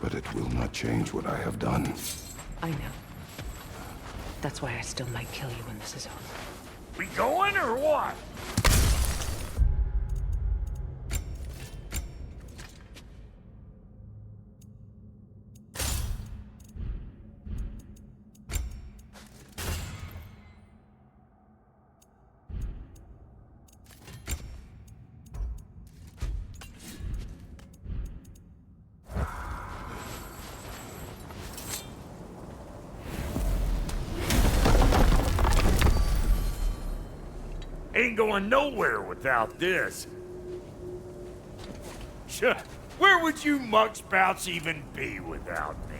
But it will not change what I have done. I know. That's why I still might kill you when this is over. We going or what? Ain't going nowhere without this. Where would you muckspouts even be without me?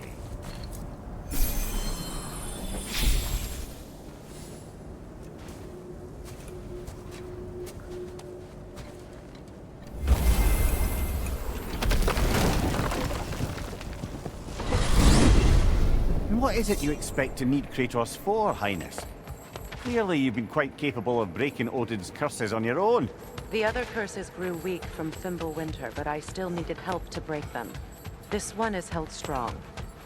And what is it you expect to need Kratos for, Highness? Clearly you've been quite capable of breaking Odin's curses on your own. The other curses grew weak from Fimbulwinter, but I still needed help to break them. This one is held strong.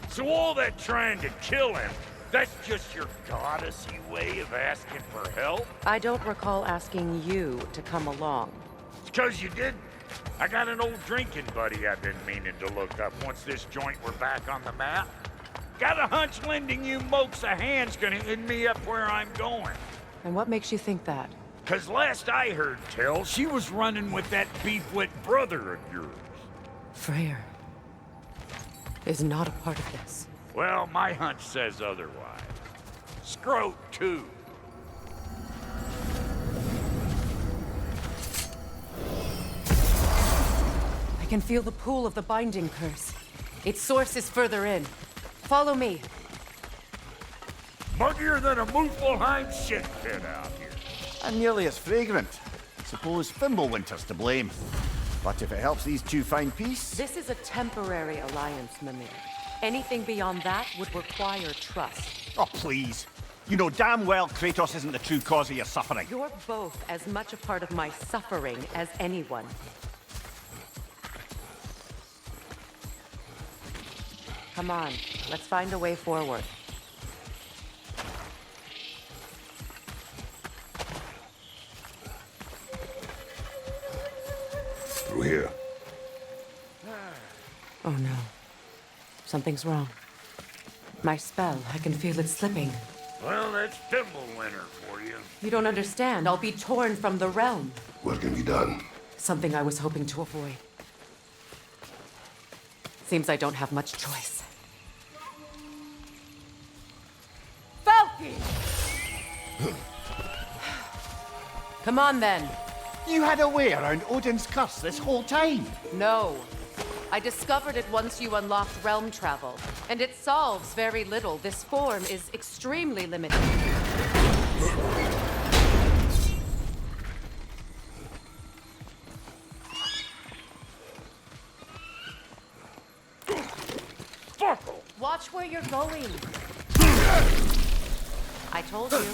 So all that trying to kill him, that's just your goddessy way of asking for help? I don't recall asking you to come along. It's 'cause you didn't. I got an old drinking buddy I've been meaning to look up once this joint were back on the map. Got a hunch lending you mokes a hand's gonna end me up where I'm going. And what makes you think that? 'Cause last I heard tell, she was running with that beefwit brother of yours. Freyr is not a part of this. Well, my hunch says otherwise. Scrote, too. I can feel the pool of the binding curse. Its source is further in. Follow me. Muggier than a Muspelheim shit pit out here. And nearly as fragrant. Suppose Fimbulwinter's to blame. But if it helps these two find peace... This is a temporary alliance, Mimir. Anything beyond that would require trust. Oh, please. You know damn well Kratos isn't the true cause of your suffering. You're both as much a part of my suffering as anyone. Come on, let's find a way forward. Through here. Oh no. Something's wrong. My spell, I can feel it slipping. Well, that's Fimbulwinter for you. You don't understand. I'll be torn from the realm. What can be done? Something I was hoping to avoid. Seems I don't have much choice. Falky! Come on, then. You had a way around Odin's curse this whole time. No. I discovered it once you unlocked realm travel, and it solves very little. This form is extremely limited. Watch where you're going. I told you.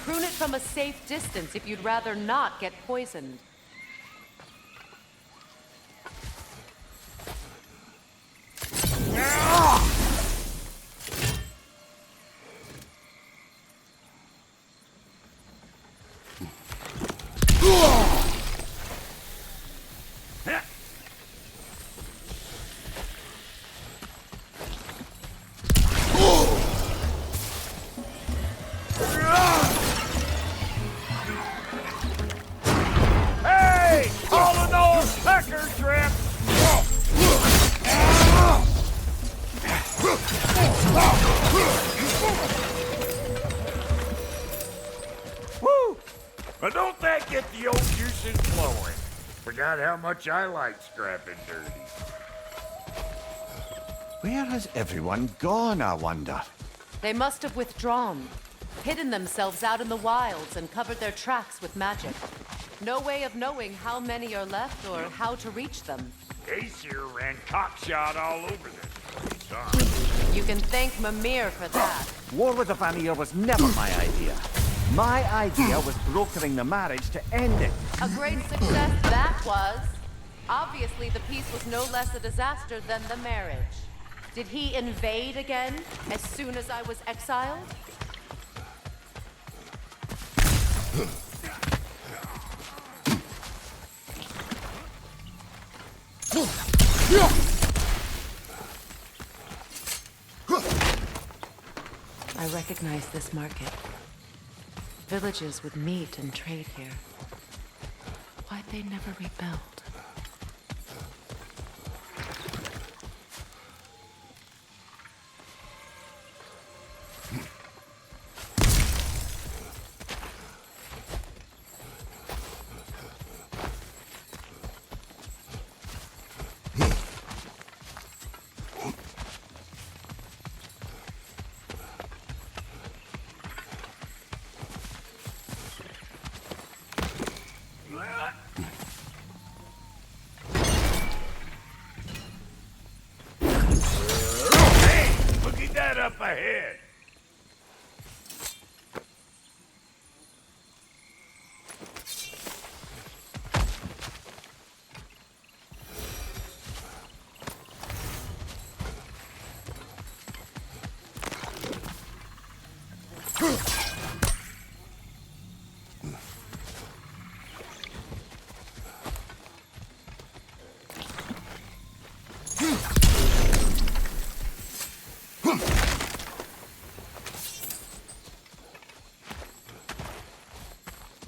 Prune it from a safe distance if you'd rather not get poisoned. But don't that get the old juices flowing? Forgot how much I like scrapping dirty. Where has everyone gone, I wonder? They must have withdrawn, hidden themselves out in the wilds and covered their tracks with magic. No way of knowing how many are left or how to reach them. Aesir ran cockshot all over this place, huh? You can thank Mimir for that. War with the Vanir was never my idea. My idea was brokering the marriage to end it. A great success that was. Obviously, the peace was no less a disaster than the marriage. Did he invade again as soon as I was exiled? I recognize this market. Villages would meet and trade here. Why'd they never rebuild? Up ahead.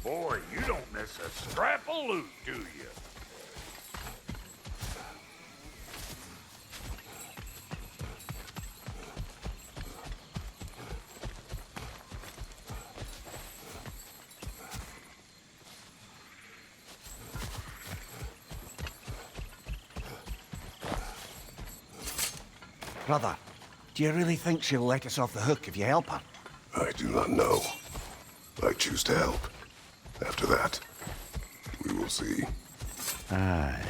Boy, you don't miss a scrap of loot, do you? Brother, do you really think she'll let us off the hook if you help her? I do not know. I choose to help. After that, we will see. Aye.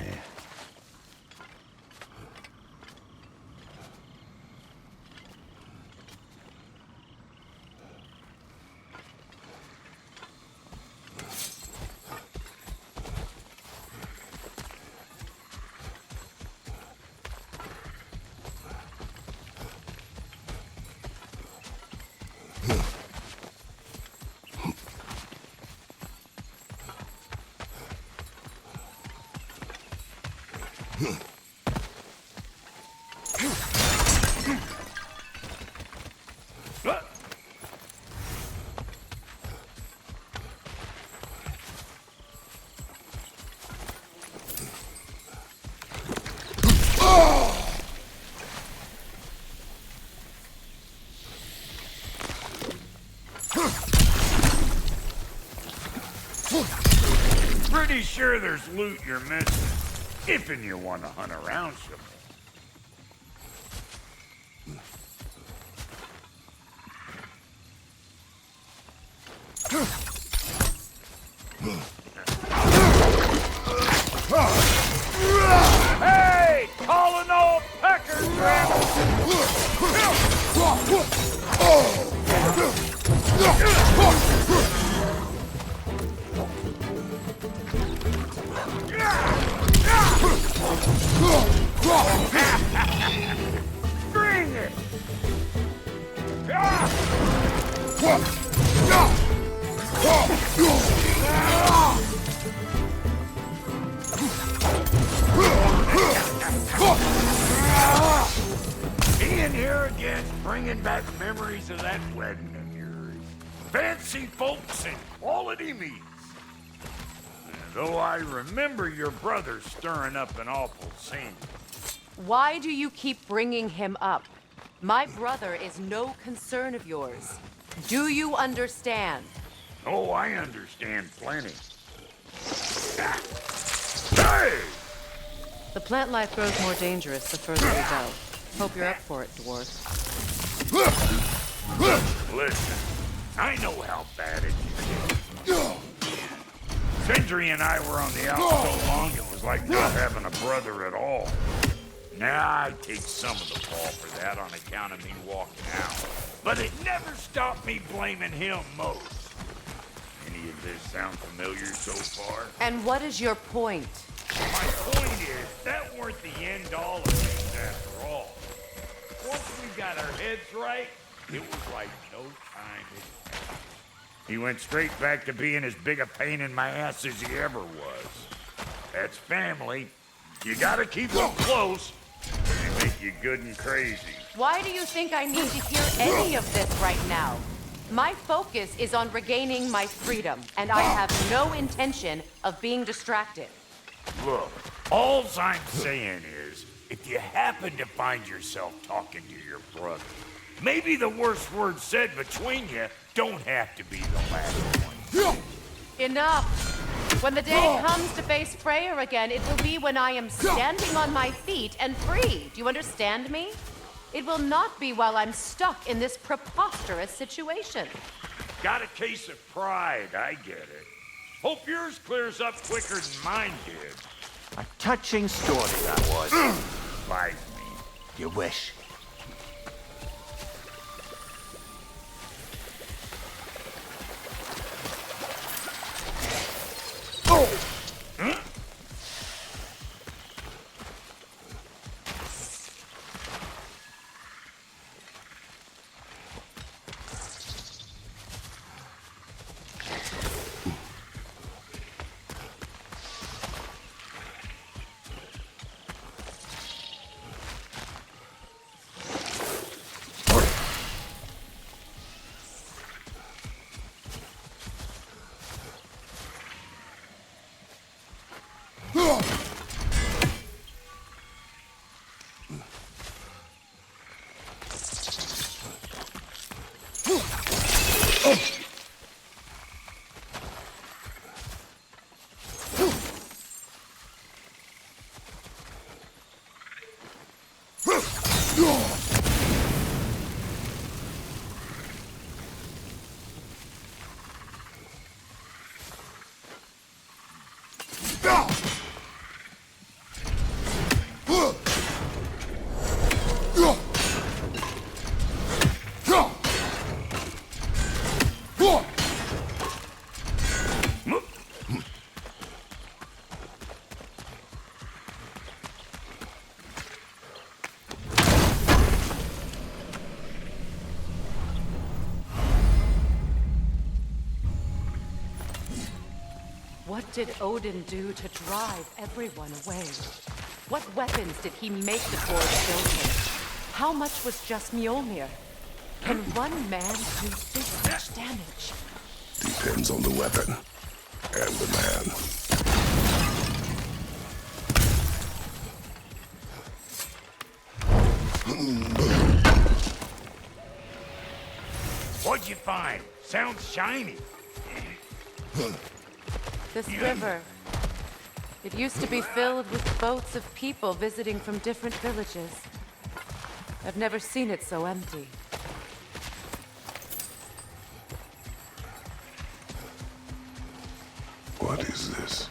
Pretty sure there's loot you're missing, if and you want to hunt around some. Hey! Calling all peckers, Bring it! Being here again, bringing back memories of that wedding of yours. Fancy folks and quality meats. Though I remember your brother stirring up an awful scene. Why do you keep bringing him up? My brother is no concern of yours. Do you understand? Oh, I understand plenty. Ah. Hey! The plant life grows more dangerous the further we go. Hope you're up for it, dwarf. Listen, I know how bad it is. Sindri and I were on the outs so long it was like not having a brother at all. Now I take some of the fall for that on account of me walking out. But it never stopped me blaming him most. Any of this sound familiar so far? And what is your point? My point is, that weren't the end all of things after all. head's right, it was like no time had passed. He went straight back to being as big a pain in my ass as he ever was. That's family. You gotta keep them close. They make you good and crazy. Why do you think I need to hear any of this right now? My focus is on regaining my freedom, and I have no intention of being distracted. Look, all I'm saying is, if you happen to find yourself talking to your brother, maybe the worst word said between you don't have to be the last one. Enough! When the day comes to face Freyr again, it will be when I am standing on my feet and free. Do you understand me? It will not be while I'm stuck in this preposterous situation. Got a case of pride, I get it. Hope yours clears up quicker than mine did. A touching story that was. Bite me. You wish. What did Odin do to drive everyone away? What weapons did he make the dwarves build him? How much was just Mjolnir? Can one man do this much damage? Depends on the weapon and the man. What'd you find? Sounds shiny. This river. It used to be filled with boats of people visiting from different villages. I've never seen it so empty. What is this?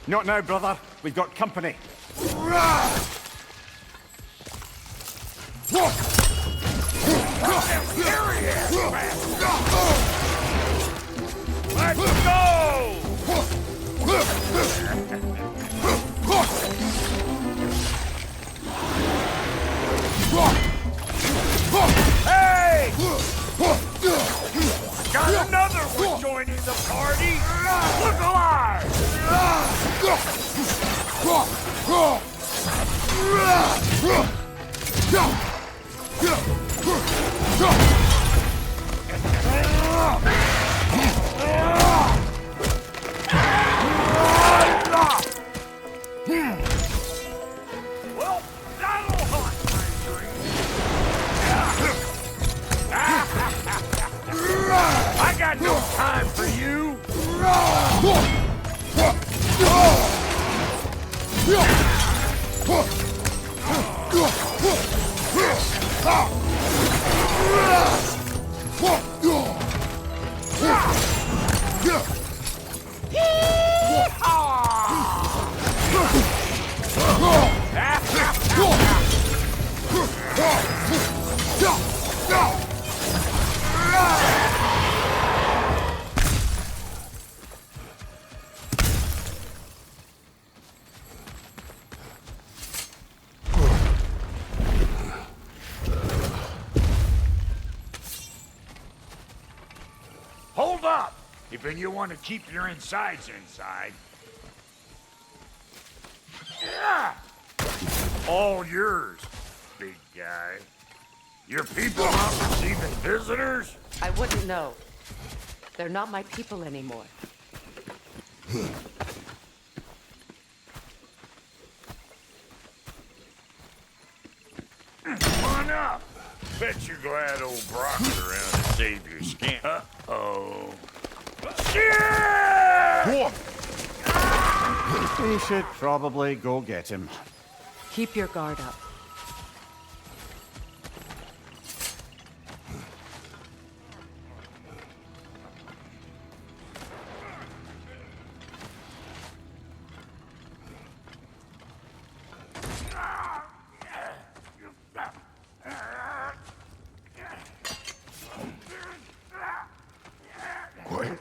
Not now, brother. We've got company. Let's go! Hey! Got another one joining the party! Look alive! Well, that'll haunt my dreams. I got no time for you. If you want to keep your insides inside. Yeah! All yours, big guy. Your people not receiving visitors? I wouldn't know. They're not my people anymore. Come on up. Bet you're glad old Brock's around to save your skin. Uh-oh. Shit! We should probably go get him. Keep your guard up. Quiet.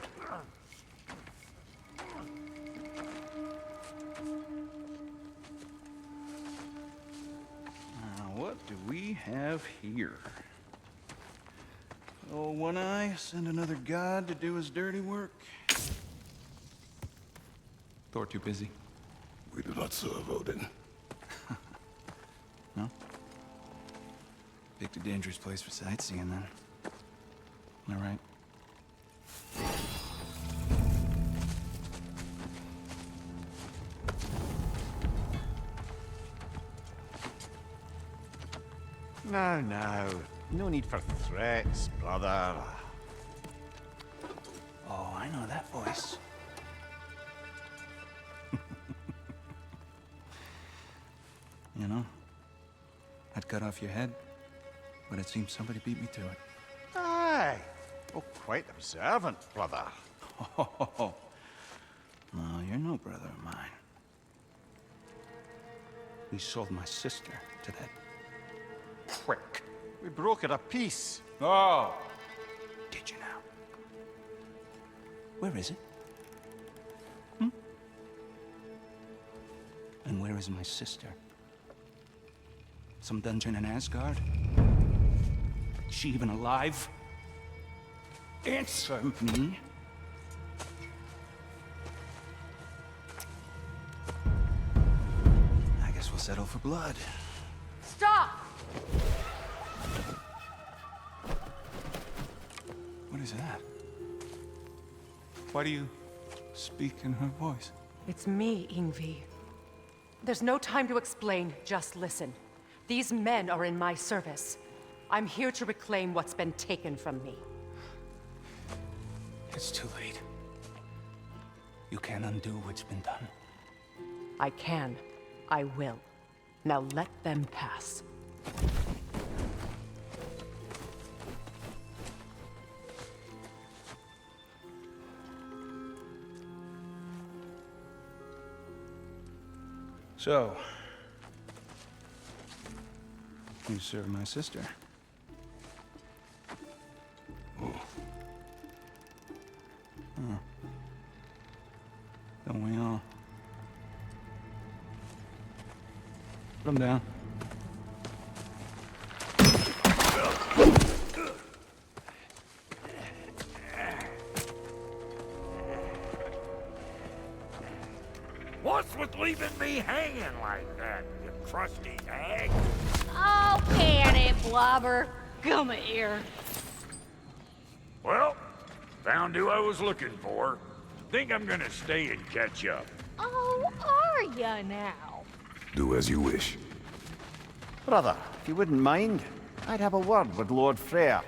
What do we have here? Oh, One Eye, send another god to do his dirty work. Thor too busy. We do not serve Odin. No? Picked a dangerous place for sightseeing, then. All right. Now. No need for threats, brother. Oh, I know that voice. You know, I'd cut off your head, but it seems somebody beat me to it. Aye. Oh, quite observant, brother. Oh, well, you're no brother of mine. We sold my sister to that prick. We broke it a piece. Oh! Did you now? Where is it? And where is my sister? Some dungeon in Asgard? Is she even alive? Answer me. I guess we'll settle for blood. Stop! What is that? Why do you speak in her voice? It's me, Ingvi. There's no time to explain, just listen. These men are in my service. I'm here to reclaim what's been taken from me. It's too late. You can't undo what's been done. I can. I will. Now let them pass. So, you serve my sister. Don't we all? Put him down. What's with leaving me hanging like that, you crusty hag? Oh, can it, Blobber? Come here. Well, found who I was looking for. Think I'm gonna stay and catch up. Oh, are ya now? Do as you wish. Brother, if you wouldn't mind, I'd have a word with Lord Freyr.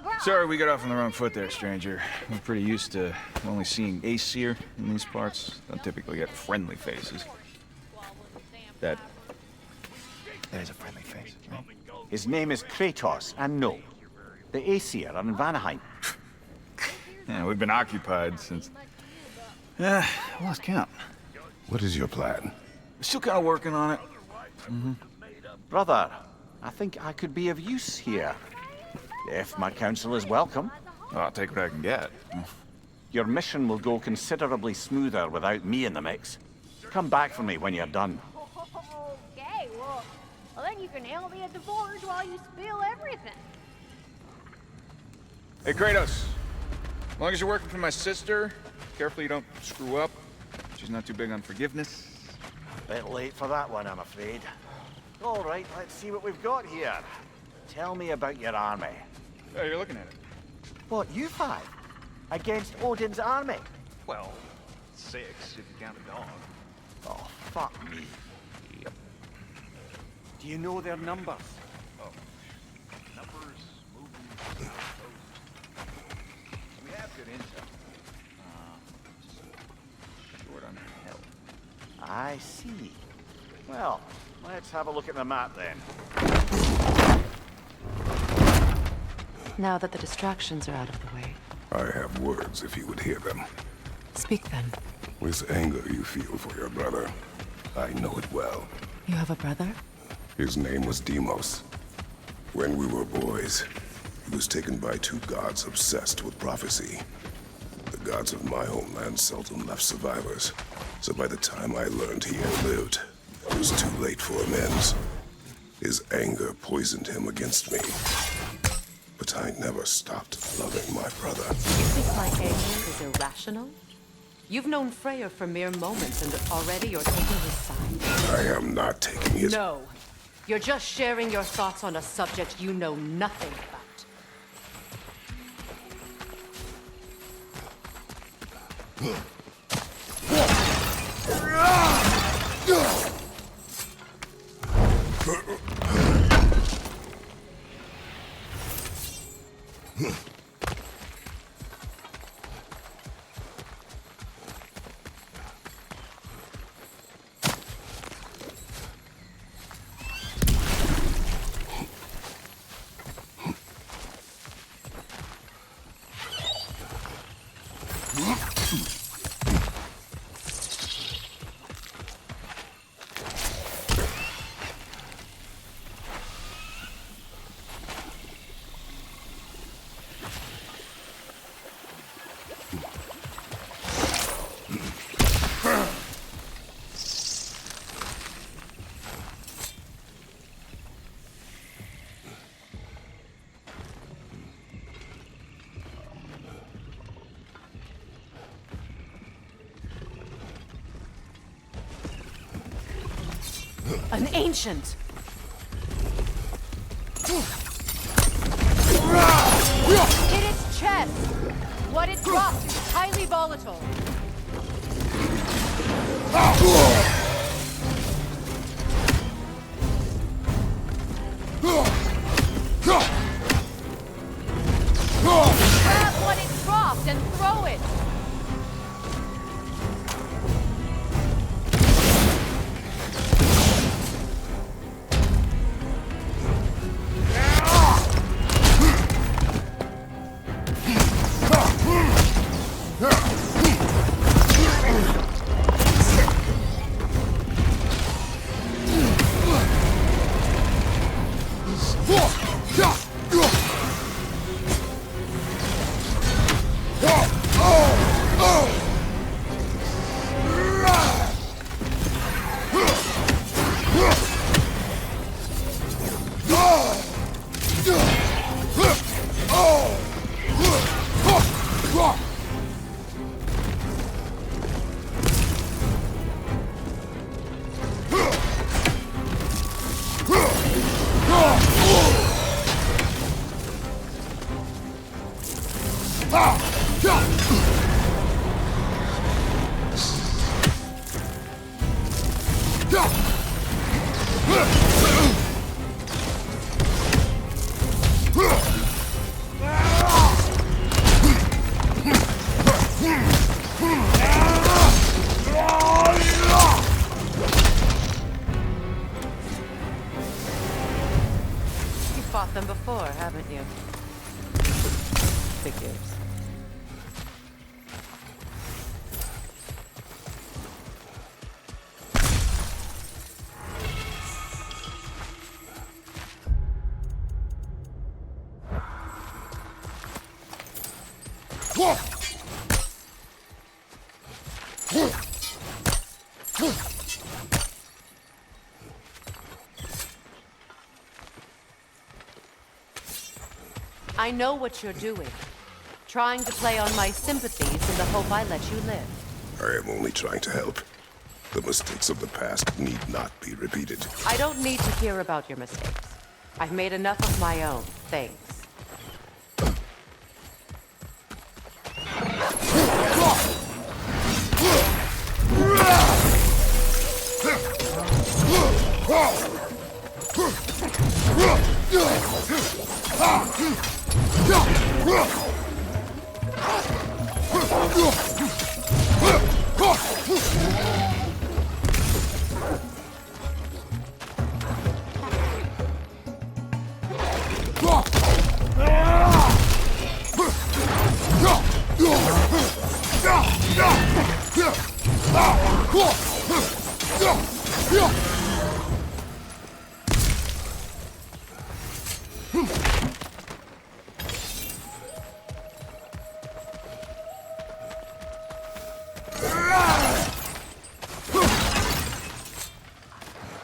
Bro. Sorry we got off on the wrong foot there, stranger. We're pretty used to only seeing Aesir in these parts. Don't typically get friendly faces. That is a friendly face, right? His name is Kratos, and no, the Aesir are in Vanaheim. Yeah, we've been occupied since... I lost count. What is your plan? We're still kind of working on it. Brother, I think I could be of use here. If my counsel is welcome. Well, I'll take what I can get. Your mission will go considerably smoother without me in the mix. Come back for me when you're done. Okay, well, then you can help me at the forge while you spill everything. Hey, Kratos. As long as you're working for my sister, careful you don't screw up. She's not too big on forgiveness. Bit late for that one, I'm afraid. All right, let's see what we've got here. Tell me about your army. Oh, you're looking at it. What, you five? Against Odin's army? Well, 6 if you count a dog. Oh, fuck me. Yep. Do you know their numbers? Oh. Numbers, movements, outposts. We have good intel. Short on health. I see. Well, let's have a look at the map then. Now that the distractions are out of the way, I have words if you would hear them. speak then. This anger you feel for your brother, I know it well. You have a brother? His name was Deimos. When we were boys, he was taken by 2 gods obsessed with prophecy. The gods of my homeland seldom left survivors, so by the time I learned he had lived, it was too late for amends. His anger poisoned him against me. But I never stopped loving my brother. You think my anger is irrational? You've known Freyr for mere moments, and already you're taking his side. I am not taking his... No. You're just sharing your thoughts on a subject you know nothing about. An ancient! Hit its chest! What it dropped is highly volatile. Grab what it dropped and throw it! Fought them before, haven't you? Figures. I know what you're doing. Trying to play on my sympathies in the hope I let you live. I am only trying to help. The mistakes of the past need not be repeated. I don't need to hear about your mistakes. I've made enough of my own, thanks.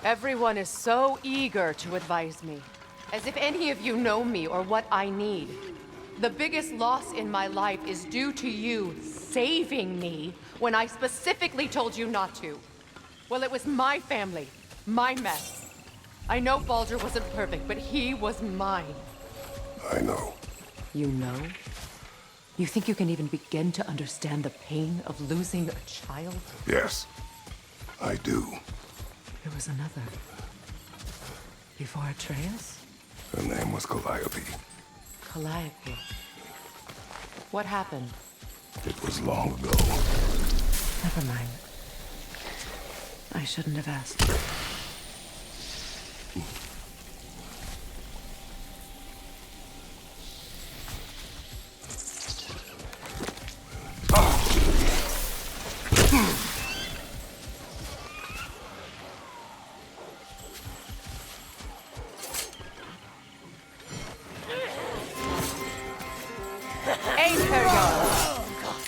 Everyone is so eager to advise me, as if any of you know me or what I need. The biggest loss in my life is due to you saving me when I specifically told you not to. Well, it was my family, my mess. I know Baldur wasn't perfect, but he was mine. I know. You know? You think you can even begin to understand the pain of losing a child? Yes, I do. There was another. Before Atreus? Her name was Calliope. Calliope. What happened? It was long ago. Never mind. I shouldn't have asked.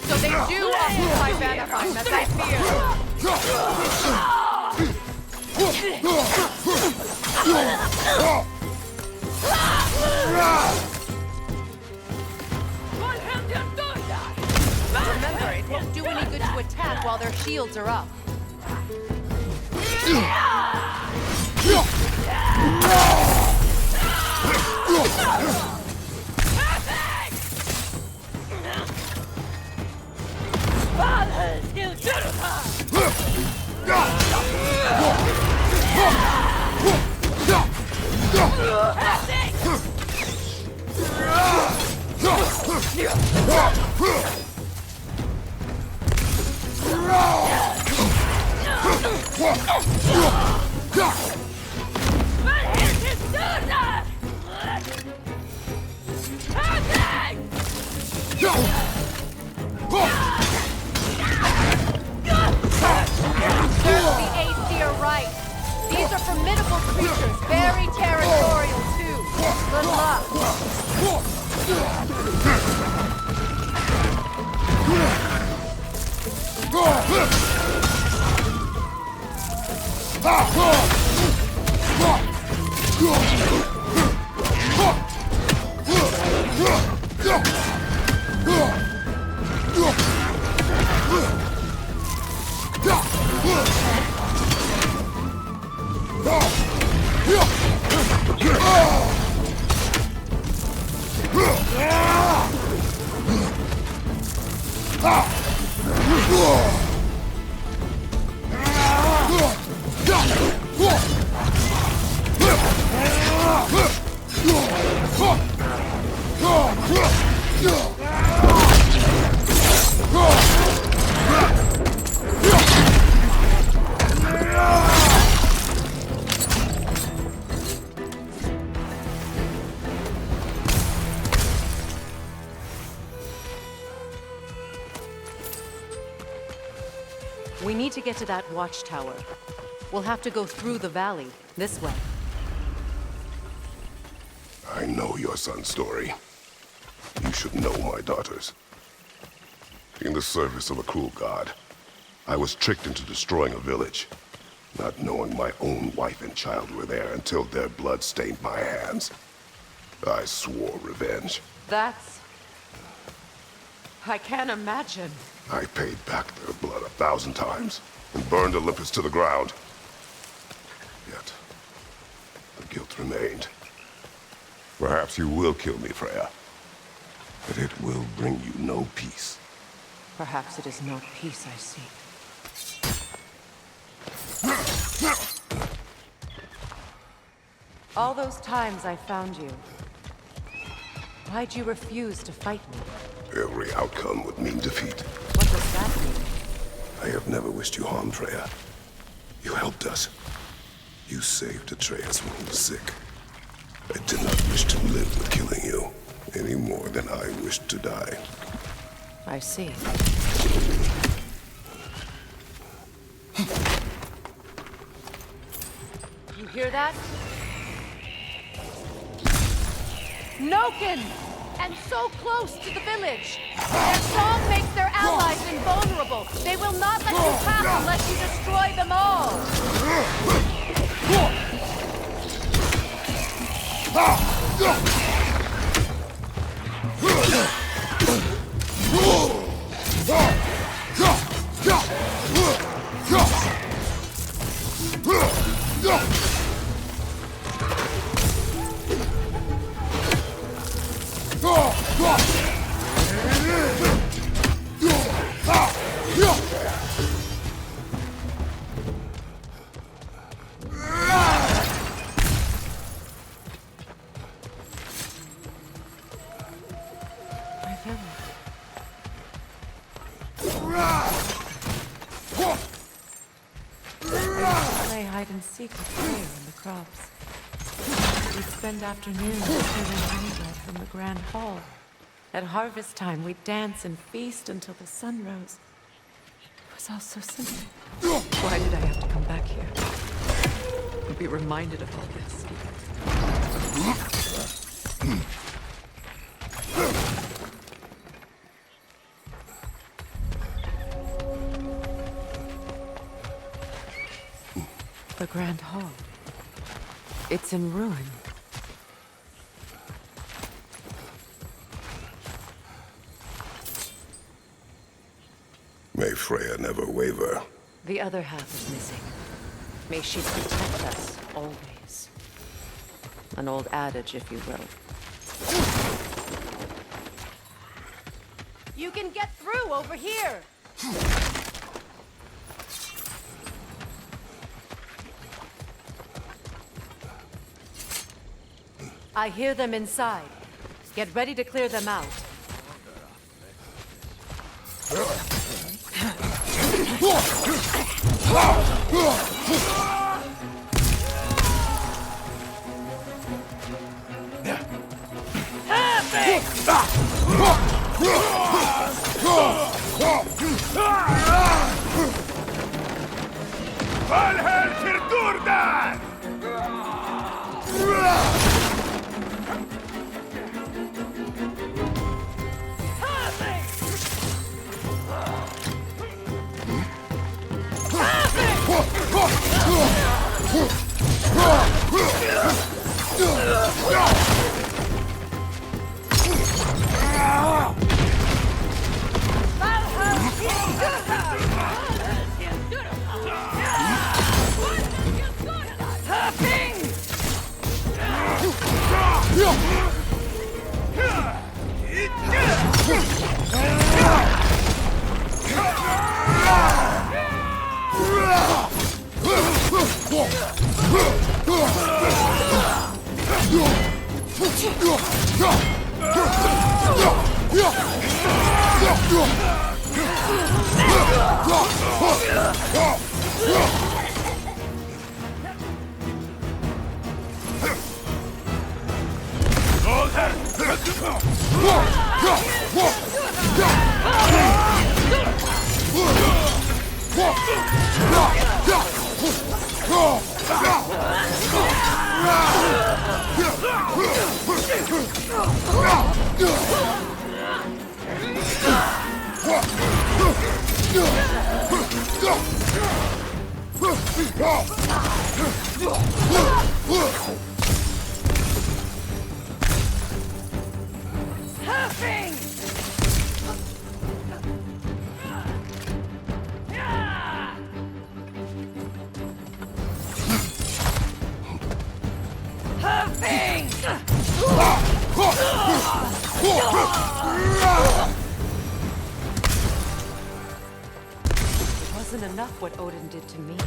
So they do occupy Vanaheim, as I feared. Remember, it won't do any good to attack while their shields are up. These are formidable creatures, very territorial too. Good luck. We need to get to that watchtower. We'll have to go through the valley, this way. I know your son's story. You should know my daughter's. In the service of a cruel god, I was tricked into destroying a village, not knowing my own wife and child were there until their blood stained my hands. I swore revenge. That's I can't imagine. I paid back their blood 1,000 times and burned Olympus to the ground. Yet, the guilt remained. Perhaps you will kill me, Freya. But it will bring you no peace. Perhaps it is not peace I seek. All those times I found you, why'd you refuse to fight me? Every outcome would mean defeat. What does that mean? I have never wished you harm, Freya. You helped us. You saved Atreus when he was sick. I did not wish to live with killing you, any more than I wished to die. I see. You hear that? Noken! And so close to the village! Their song makes their allies invulnerable! They will not let you pass unless you destroy them all! Hide and seek with Freya in the crops. We'd spend afternoons stealing honey bread from the Grand Hall. At harvest time, we'd dance and feast until the sun rose. It was all so simple. Why did I have to come back here? And be reminded of all this? The Grand Hall. It's in ruin. May Freya never waver. The other half is missing. May she protect us, always. An old adage, if you will. You can get through over here! I hear them inside. Get ready to clear them out. It wasn't enough what Odin did to me.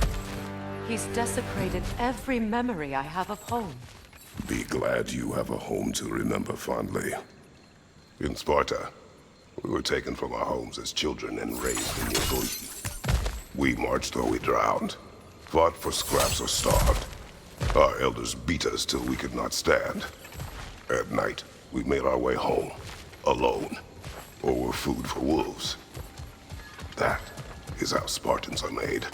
He's desecrated every memory I have of home. Be glad you have a home to remember fondly. In Sparta, we were taken from our homes as children and raised in your glee. We marched or we drowned, fought for scraps or starved. Our elders beat us till we could not stand. At night, we made our way home, alone, or were food for wolves. That is how Spartans are made.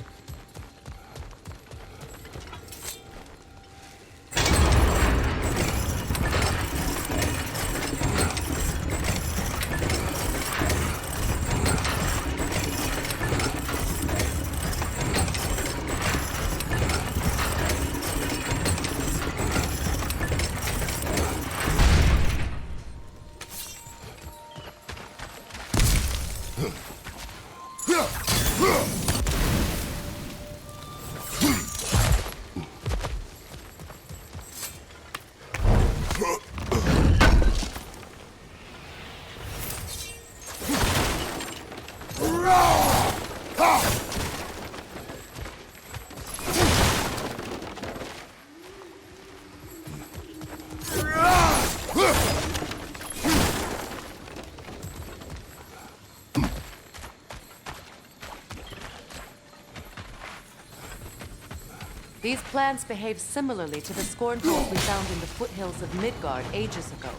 These plants behave similarly to the scorn tools we found in the foothills of Midgard ages ago.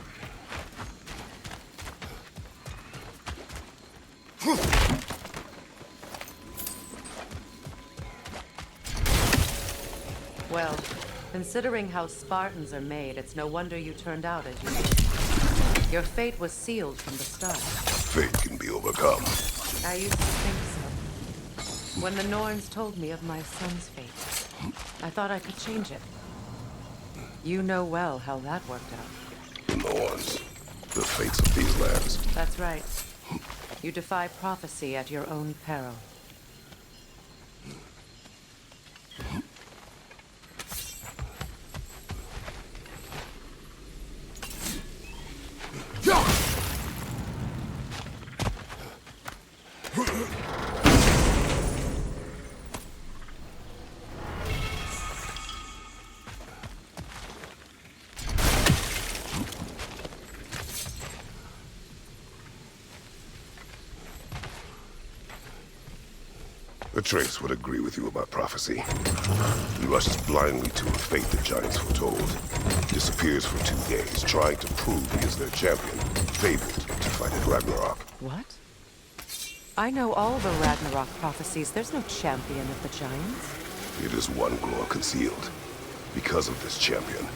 Well, considering how Spartans are made, it's no wonder you turned out as you did. Your fate was sealed from the start. Fate can be overcome. I used to think so. When the Norns told me of my son's fate, I thought I could change it. You know well how that worked out. The Norns, the fates of these lands. That's right. You defy prophecy at your own peril. Atreus would agree with you about prophecy. He rushes blindly to a fate the giants foretold. Disappears for 2 days, trying to prove he is their champion, fabled to fight at Ragnarok. What? I know all the Ragnarok prophecies. There's no champion of the giants. It is one glow concealed. Because of this champion,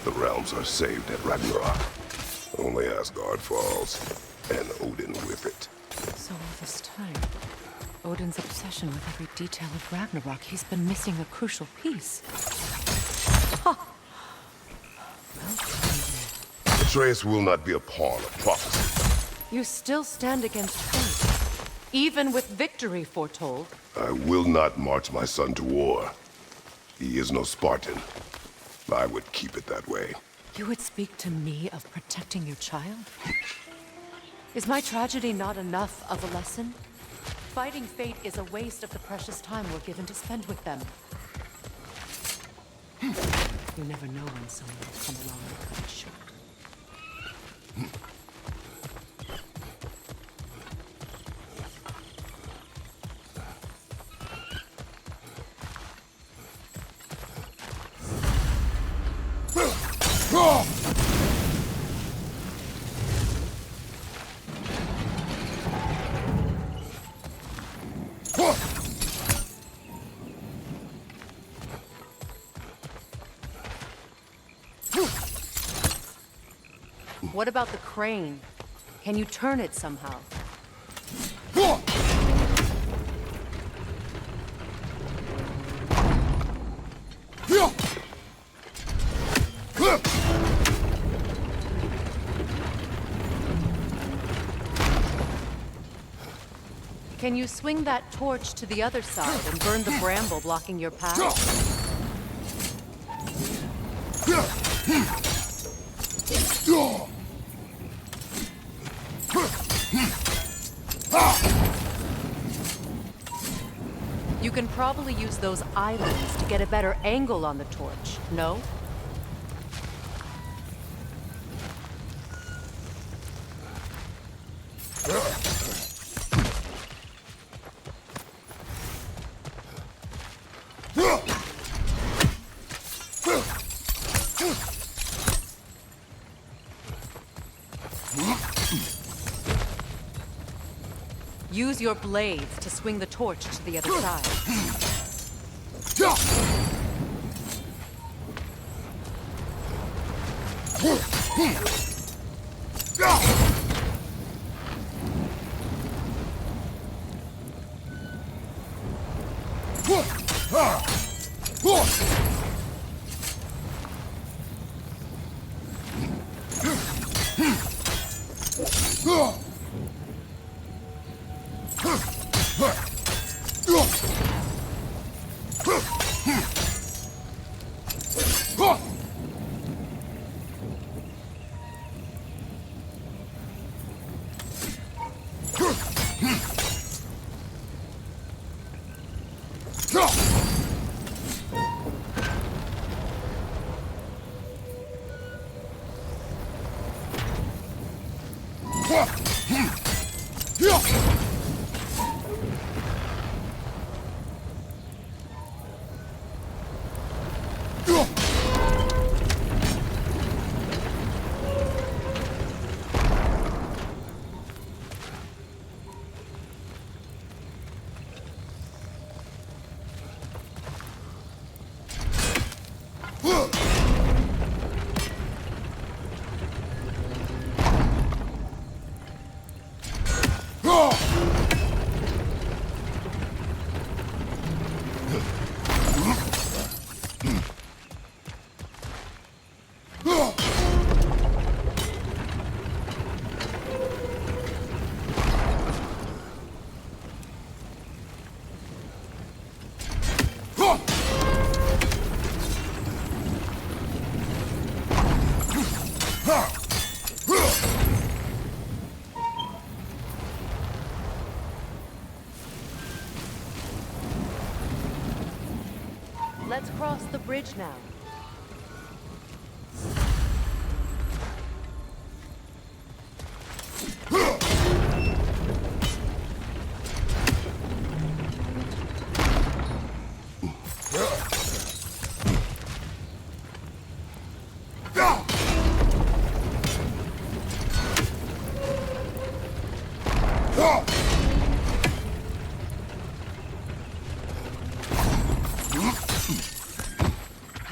the realms are saved at Ragnarok. Only Asgard falls, and Odin with it. So all this time, Odin's obsession with every detail of Ragnarok, he's been missing a crucial piece. Huh. Well, Atreus will not be a pawn of prophecy. you still stand against fate, even with victory foretold. I will not march my son to war. He is no Spartan. I would keep it that way. You would speak to me of protecting your child? Is my tragedy not enough of a lesson? Fighting fate is a waste of the precious time we're given to spend with them. You never know when someone will come along and cut it short. What about the crane? Can you turn it somehow? Can you swing that torch to the other side and burn the bramble blocking your path? probably use those islands to get a better angle on the torch, no? Use your blades to swing the torch to the other side. Let's cross the bridge now.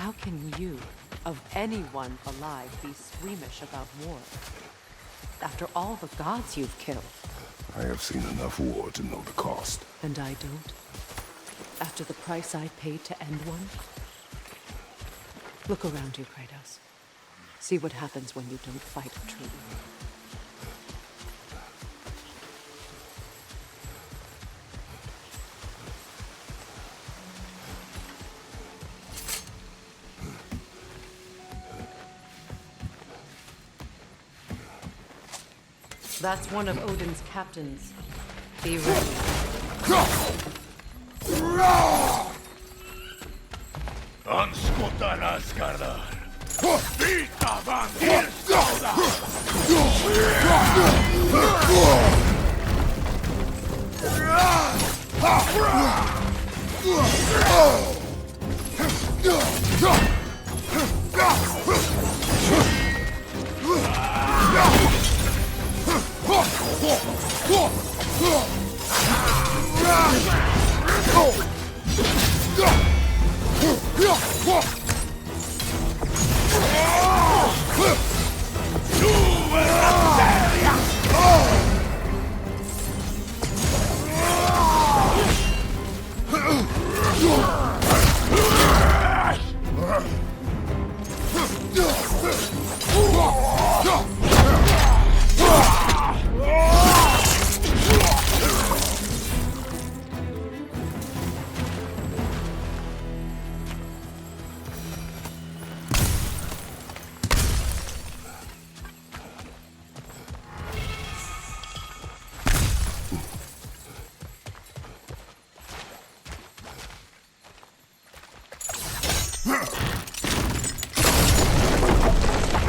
How can you, of anyone alive, be squeamish about war? After all the gods you've killed. I have seen enough war to know the cost. And I don't? After the price I paid to end one? Look around you, Kratos. See what happens when you don't fight a tree. That's one of Odin's captains. Be ready.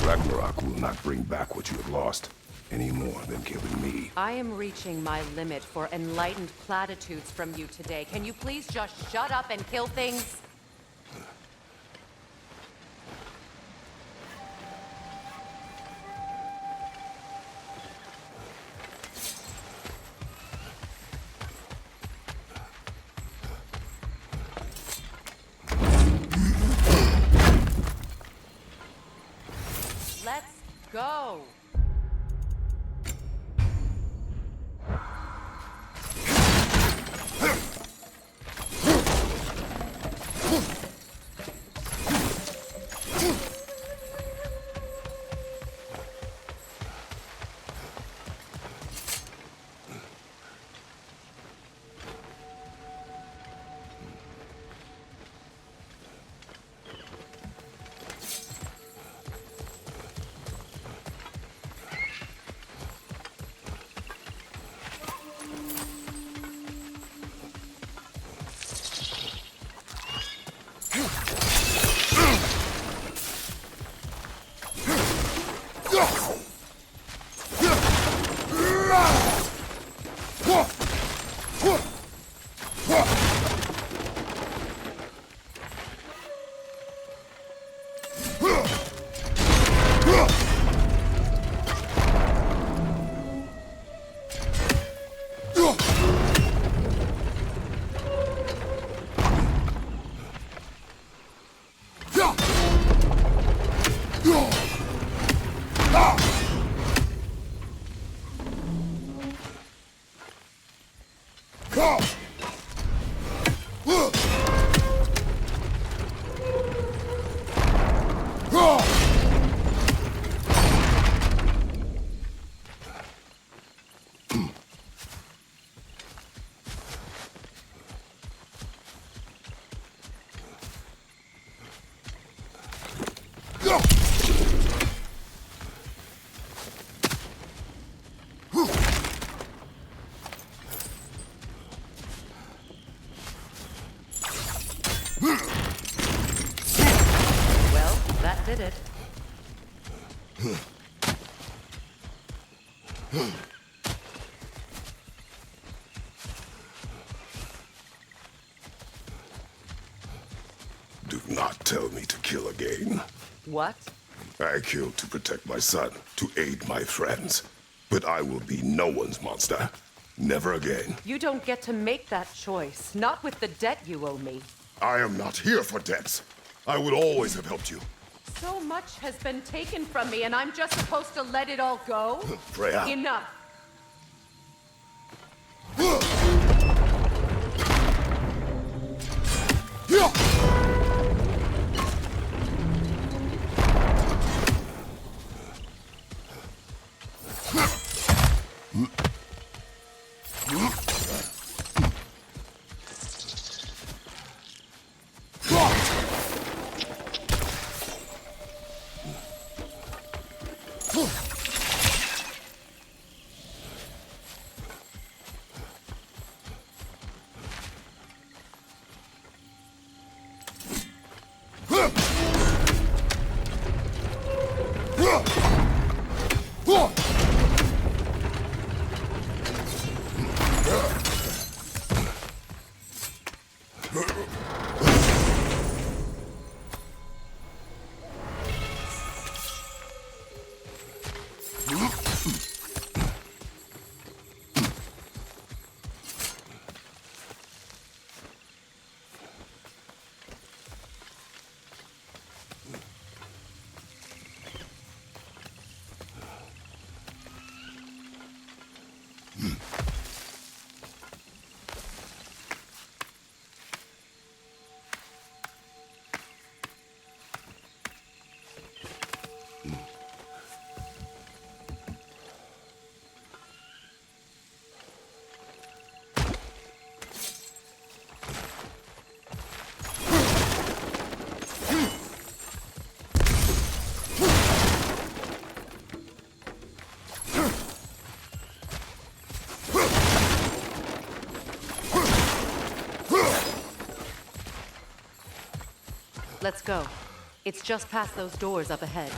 Ragnarok will not bring back what you have lost, any more than killing me. I am reaching my limit for enlightened platitudes from you today. Can you please just shut up and kill things? Let's go. Well, that did it. Do not tell me to kill again. What? I killed to protect my son, to aid my friends. But I will be no one's monster. Never again. You don't get to make that choice. Not with the debt you owe me. I am not here for debts. I would always have helped you. So much has been taken from me, and I'm just supposed to let it all go? Freya. Enough. Let's go. It's just past those doors up ahead.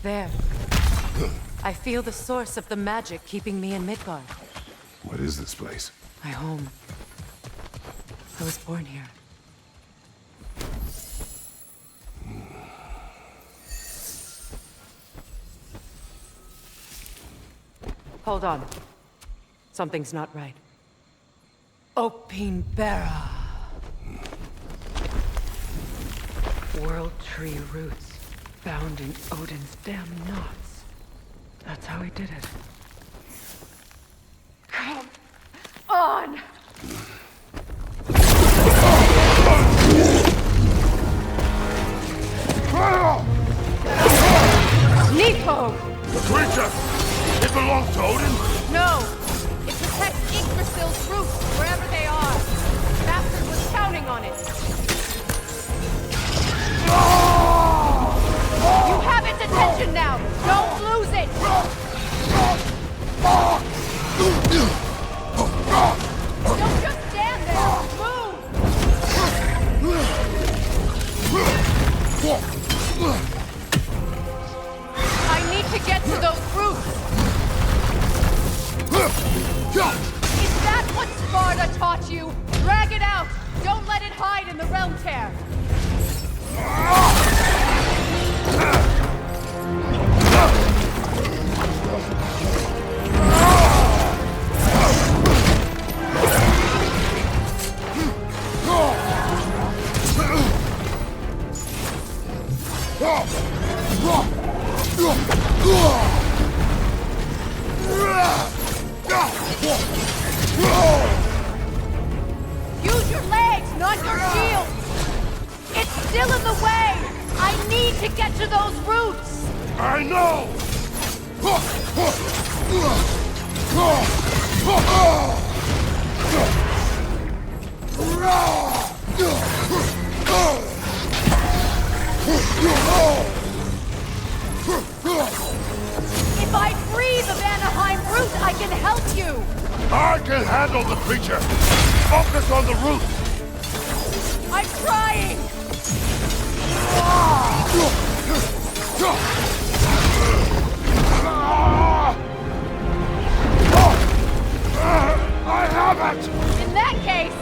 There. I feel the source of the magic keeping me in Midgard. What is this place? My home. I was born here. Hold on. Something's not right. Opinbera. World tree roots found in Odin's damn knots. That's how he did it. Come on! Nepo! The creature! It belongs to Odin? No! It protects Yggdrasil's roots wherever they are. Bastard was counting on it. You have its attention now! Don't lose it! Don't just stand there! Move! I need to get to those roots! Is that what Sparta taught you? Drag it out! Don't let it hide in the realm tear! Use your legs, not your shield! It's still in the way! I need to get to those roots! I know! If I free the Vanaheim root, I can help you! I can handle the creature! Focus on the root! I'm trying! I have it! In that case,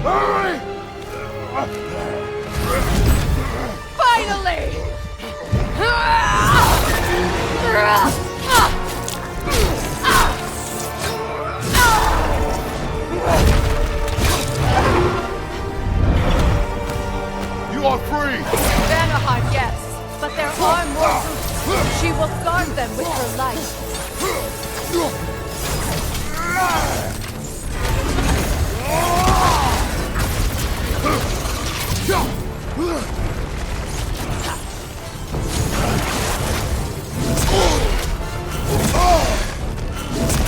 Hurry! finally! You are free! Vanaheim, yes, but there are more roots. She will guard them with her life.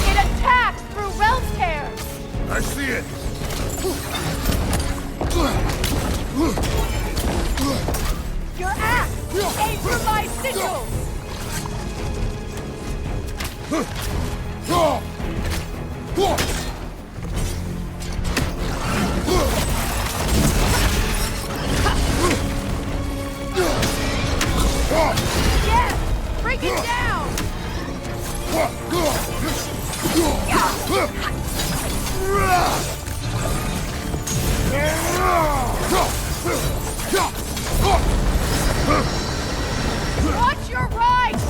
It attacks through realm tear. I see it! Your axe! Aim for my sigils! Yes! Bring it down! Watch your right!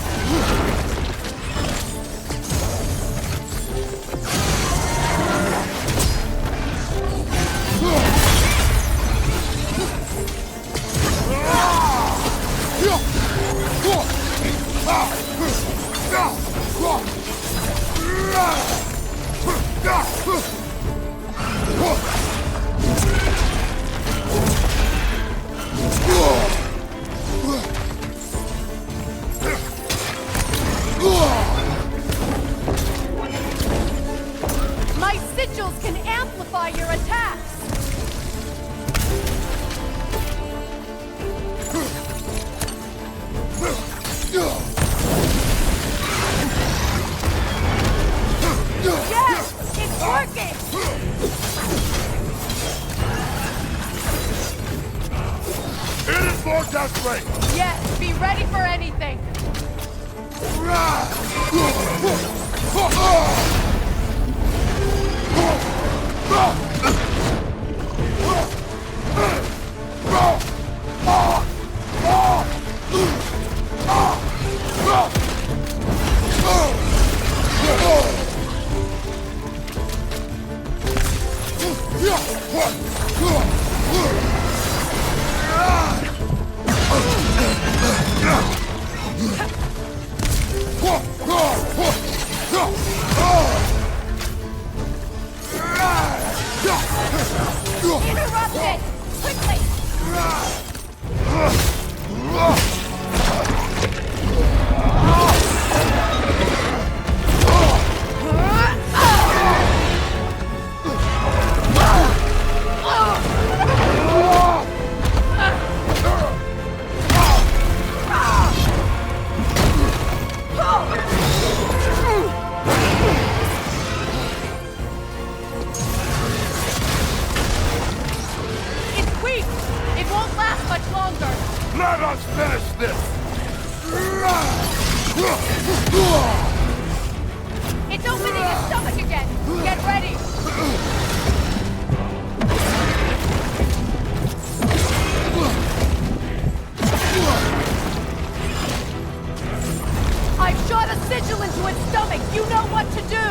My sigils can amplify your attacks! Interrupt it! Quickly! It's weak! It won't last much longer! Let us finish this! It's opening his stomach again! Get ready! I've shot a sigil into its stomach! You know what to do!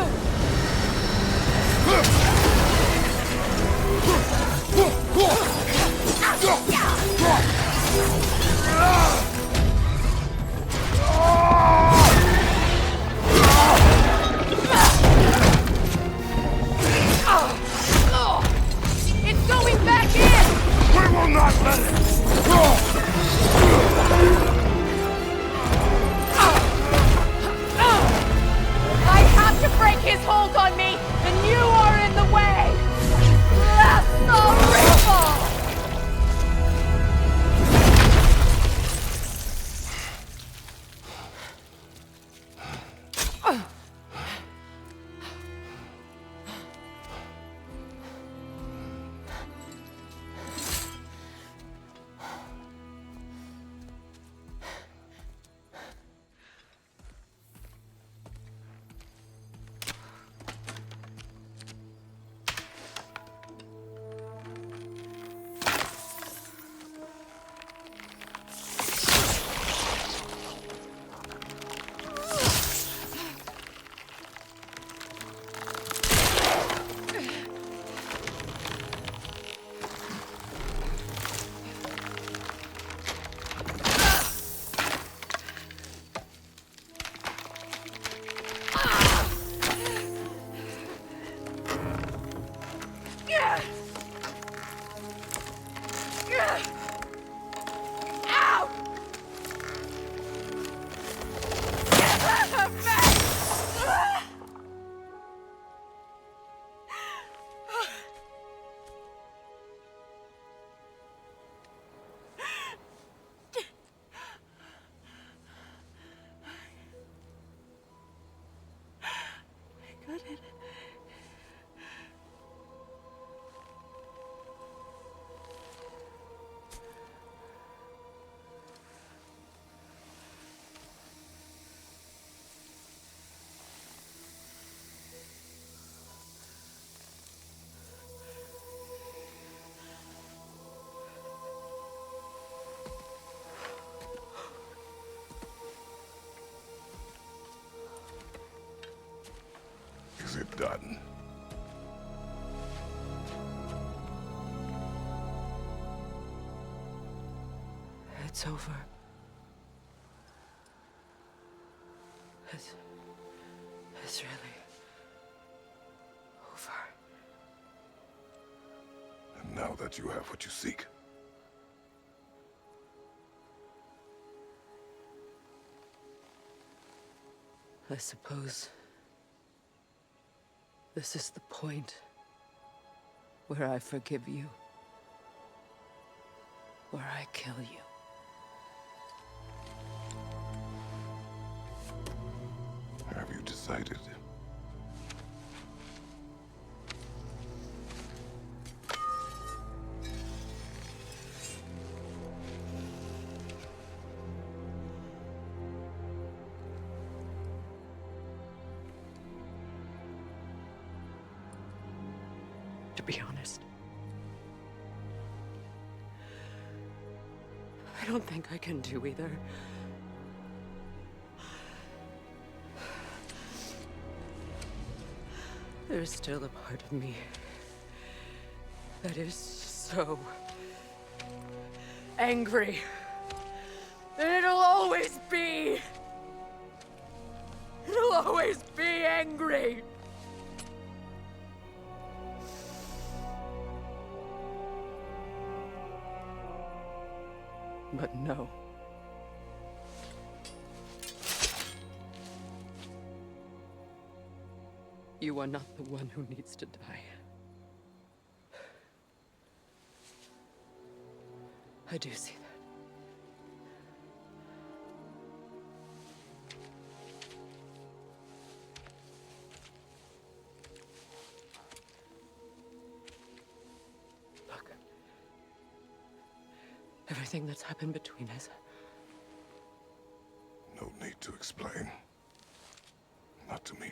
It's going back in! We will not let it! I have to break his hold on me, and you are in the way! That's the ripple! Is it done? It's over. It's really over. And now that you have what you seek, I suppose this is the point where I forgive you, where I kill you. have you decided? To be honest, I don't think I can do either. There's still a part of me that is so angry, and it'll always be. always be angry. But no. You are not the one who needs to die. I do see that. Look. Everything that's happened between us. No need to explain. Not to me.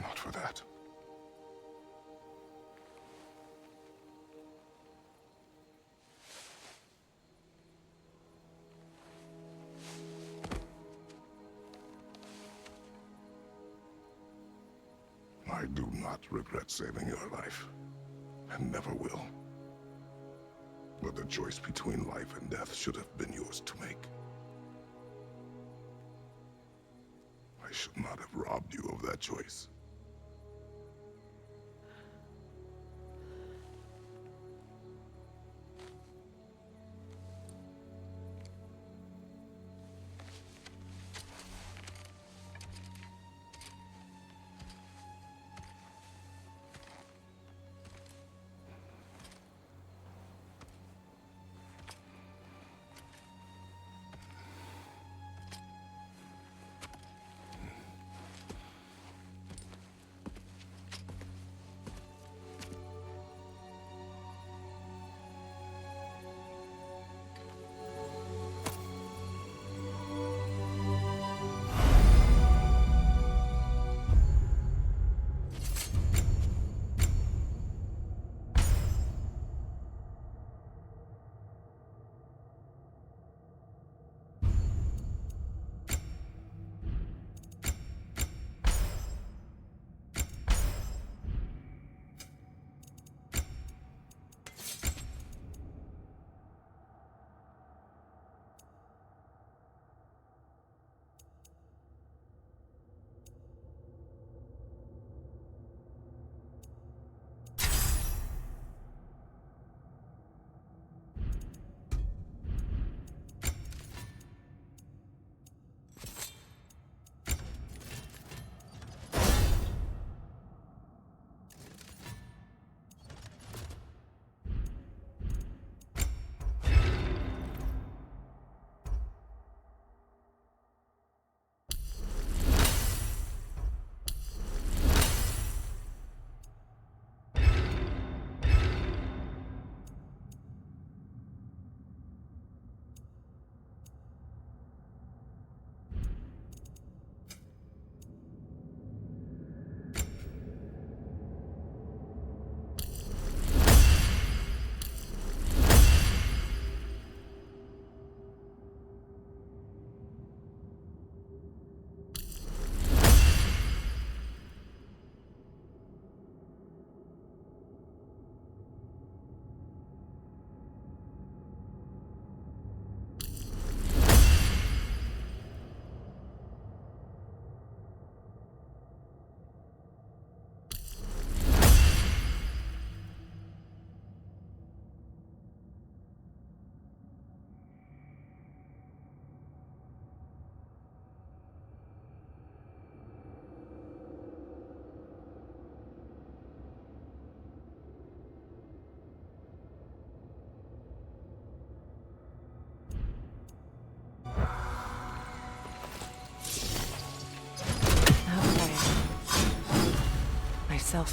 Not for that. I do not regret saving your life, and never will. But the choice between life and death should have been yours to make. I should not have robbed you of that choice.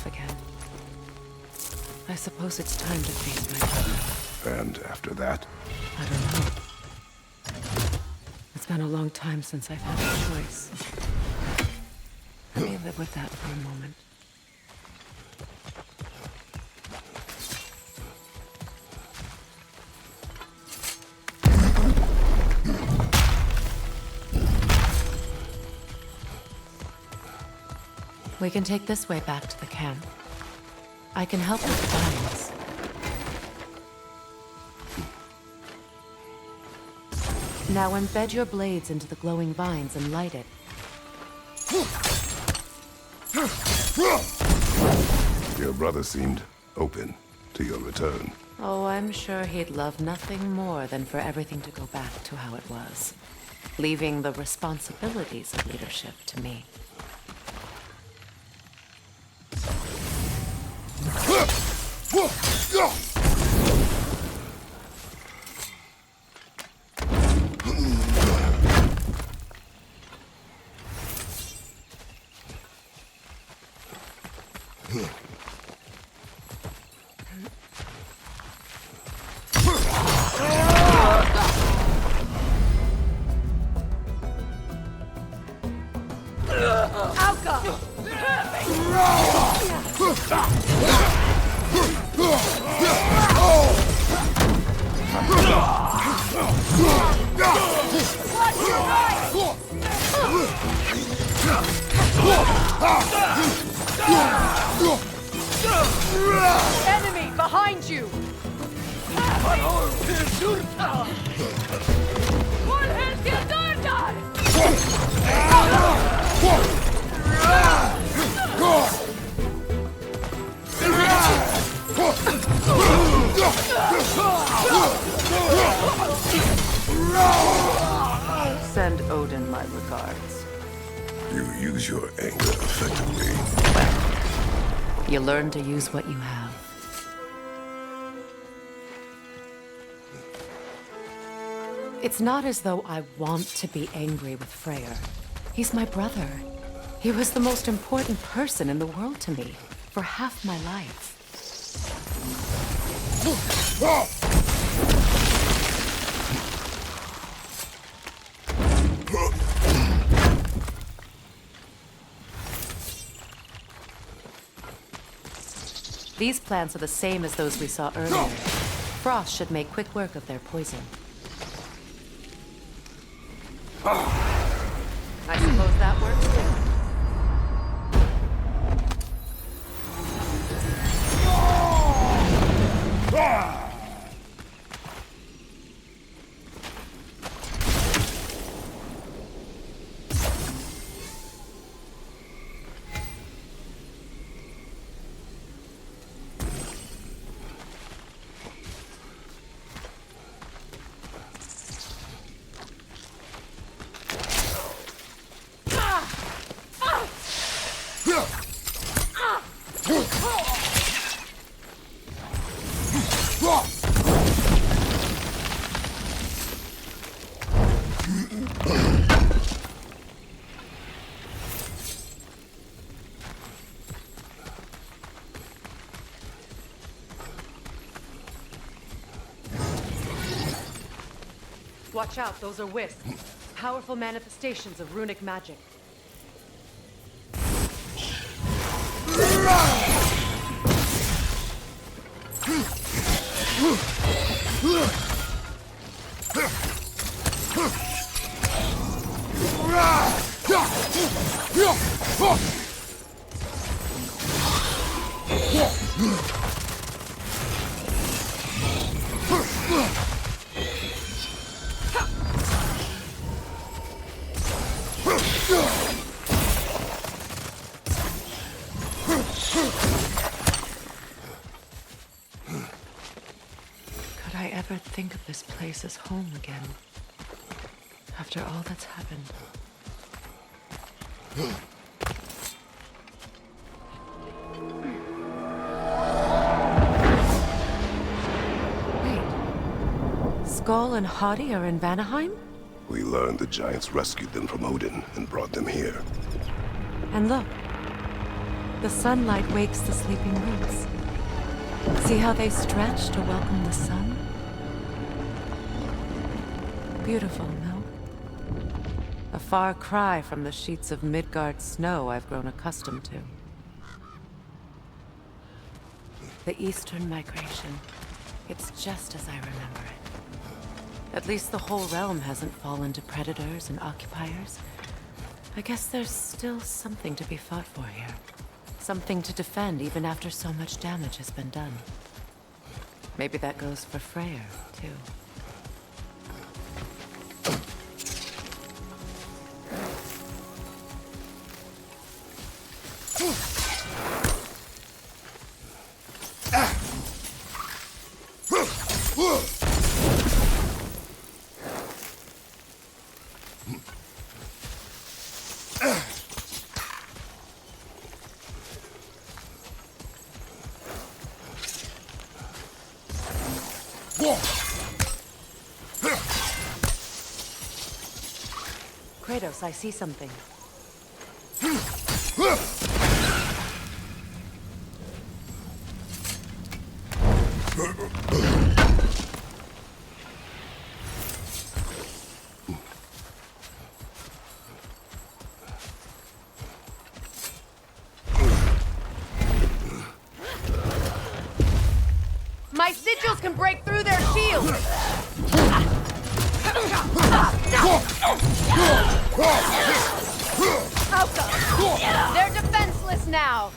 Again. I suppose it's time to face my father. And after that? I don't know. It's been a long time since I've had a choice. Let me live with that for a moment. We can take this way back to the camp. I can help with the vines. Now embed your blades into the glowing vines and light it. Your brother seemed open to your return. Oh, I'm sure he'd love nothing more than for everything to go back to how it was, leaving the responsibilities of leadership to me. Enemy behind you! Send Odin my regards. You use your anger effectively. You learn to use what you have. It's not as though I want to be angry with Freyr. He's my brother. He was the most important person in the world to me for half my life. These plants are the same as those we saw earlier. Frost should make quick work of their poison. I suppose that works too. Watch out, those are wisps. Powerful manifestations of runic magic. Could I ever think of this place as home again? After all that's happened. Wait. Skull and Hadi are in Vanaheim? We learned the giants rescued them from Odin and brought them here. And look. The sunlight wakes the sleeping roots. See how they stretch to welcome the sun? Beautiful, no? A far cry from the sheets of Midgard snow I've grown accustomed to. The Eastern migration. It's just as I remember it. At least the whole realm hasn't fallen to predators and occupiers. I guess there's still something to be fought for here. Something to defend even after so much damage has been done. Maybe that goes for Freyr, too. Kratos, I see something. My sigils can break through their shields! They're defenseless now!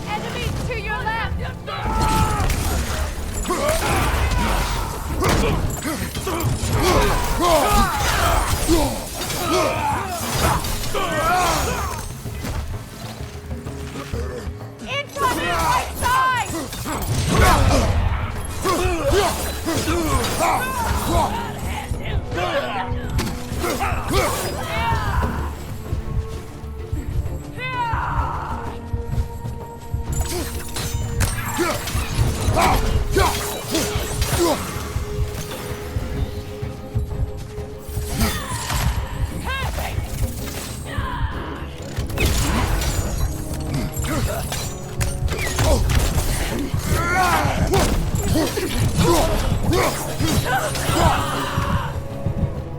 Enemies to your left! Incoming right side!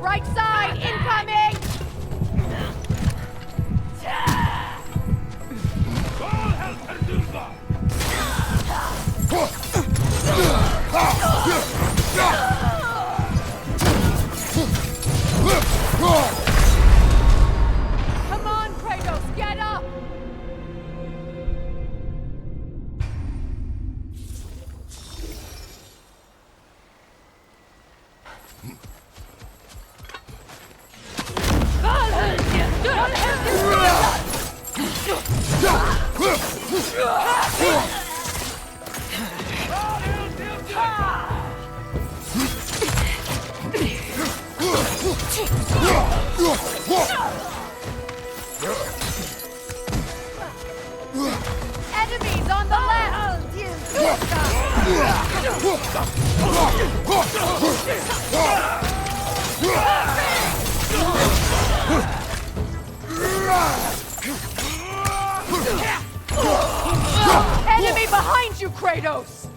Right side, incoming! Come on, Kratos, get up! Enemies on the left! Enemy behind you, Kratos!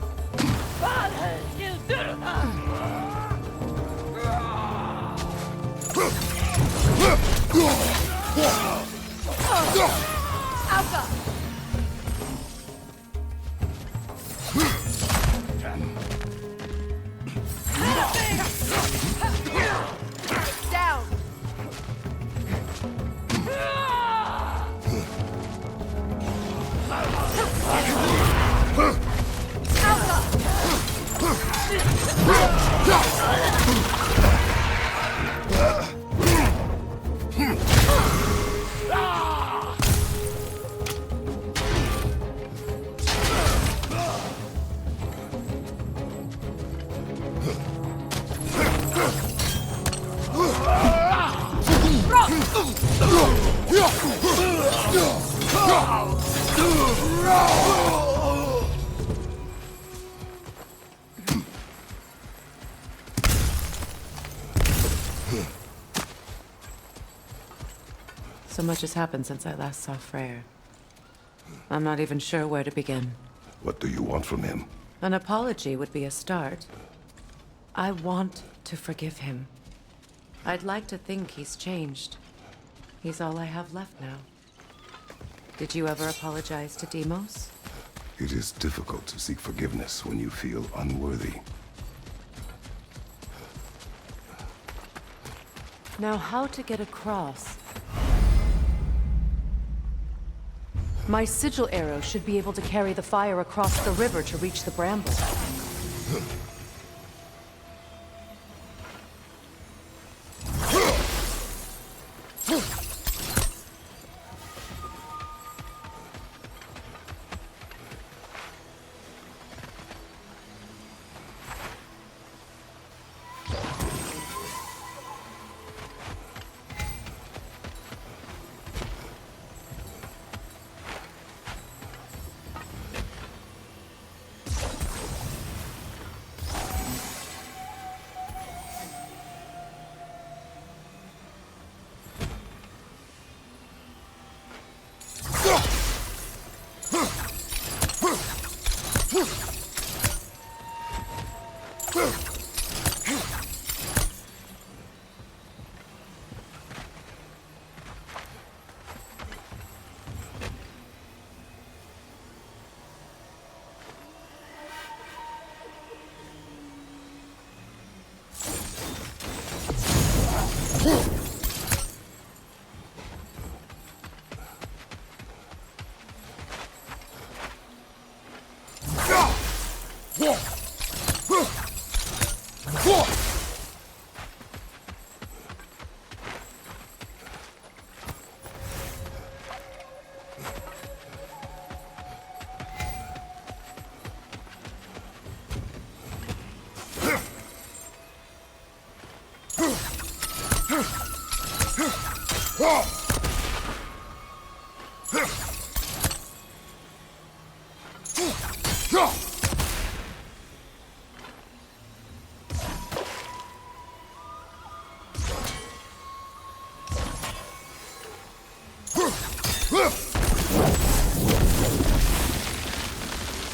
Alpha! Down! So much has happened since I last saw Freyr. I'm not even sure where to begin. What do you want from him? An apology would be a start. I want to forgive him. I'd like to think he's changed. He's all I have left now. Did you ever apologize to Deimos? It is difficult to seek forgiveness when you feel unworthy. Now, how to get across? My sigil arrow should be able to carry the fire across the river to reach the brambles.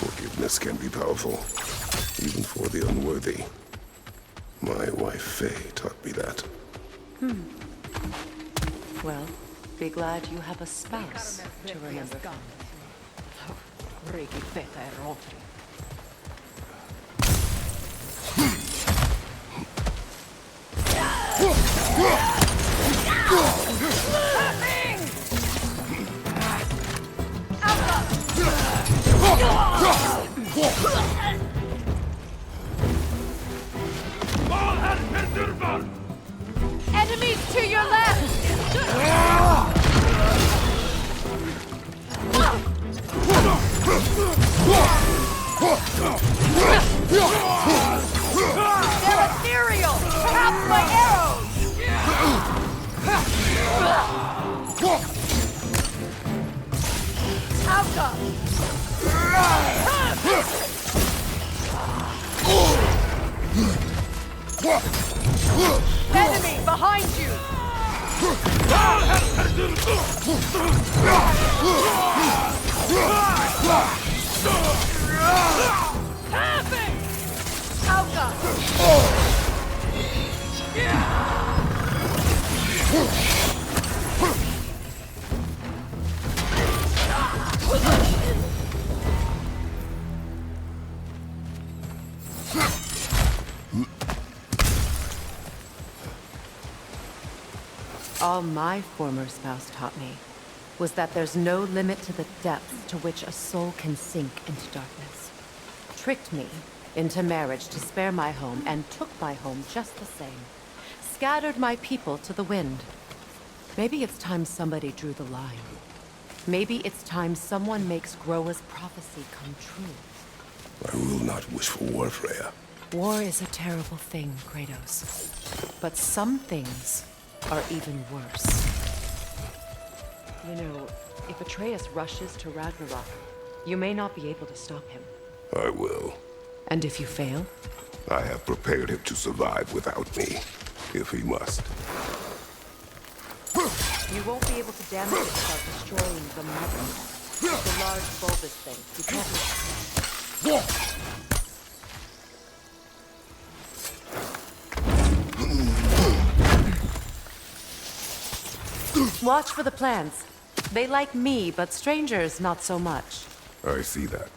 Forgiveness can be powerful, even for the unworthy. My wife Faye taught me that. Well, be glad you have a spouse to remember. Enemies to your left! They're ethereal! Perhaps my arrows! Enemy behind you! All my former spouse taught me was that there's no limit to the depths to which a soul can sink into darkness. Tricked me into marriage to spare my home and took my home just the same. Scattered my people to the wind. Maybe it's time somebody drew the line. Maybe it's time someone makes Groa's prophecy come true. I will not wish for war, Freya. War is a terrible thing, Kratos. But some things are even worse. You know, if Atreus rushes to Ragnarok, you may not be able to stop him. I will. And if you fail? I have prepared him to survive without me, if he must. You won't be able to damage it without destroying the mother. The large bulbous thing. You can't. Watch for the plants. They like me, but strangers not so much. I see that.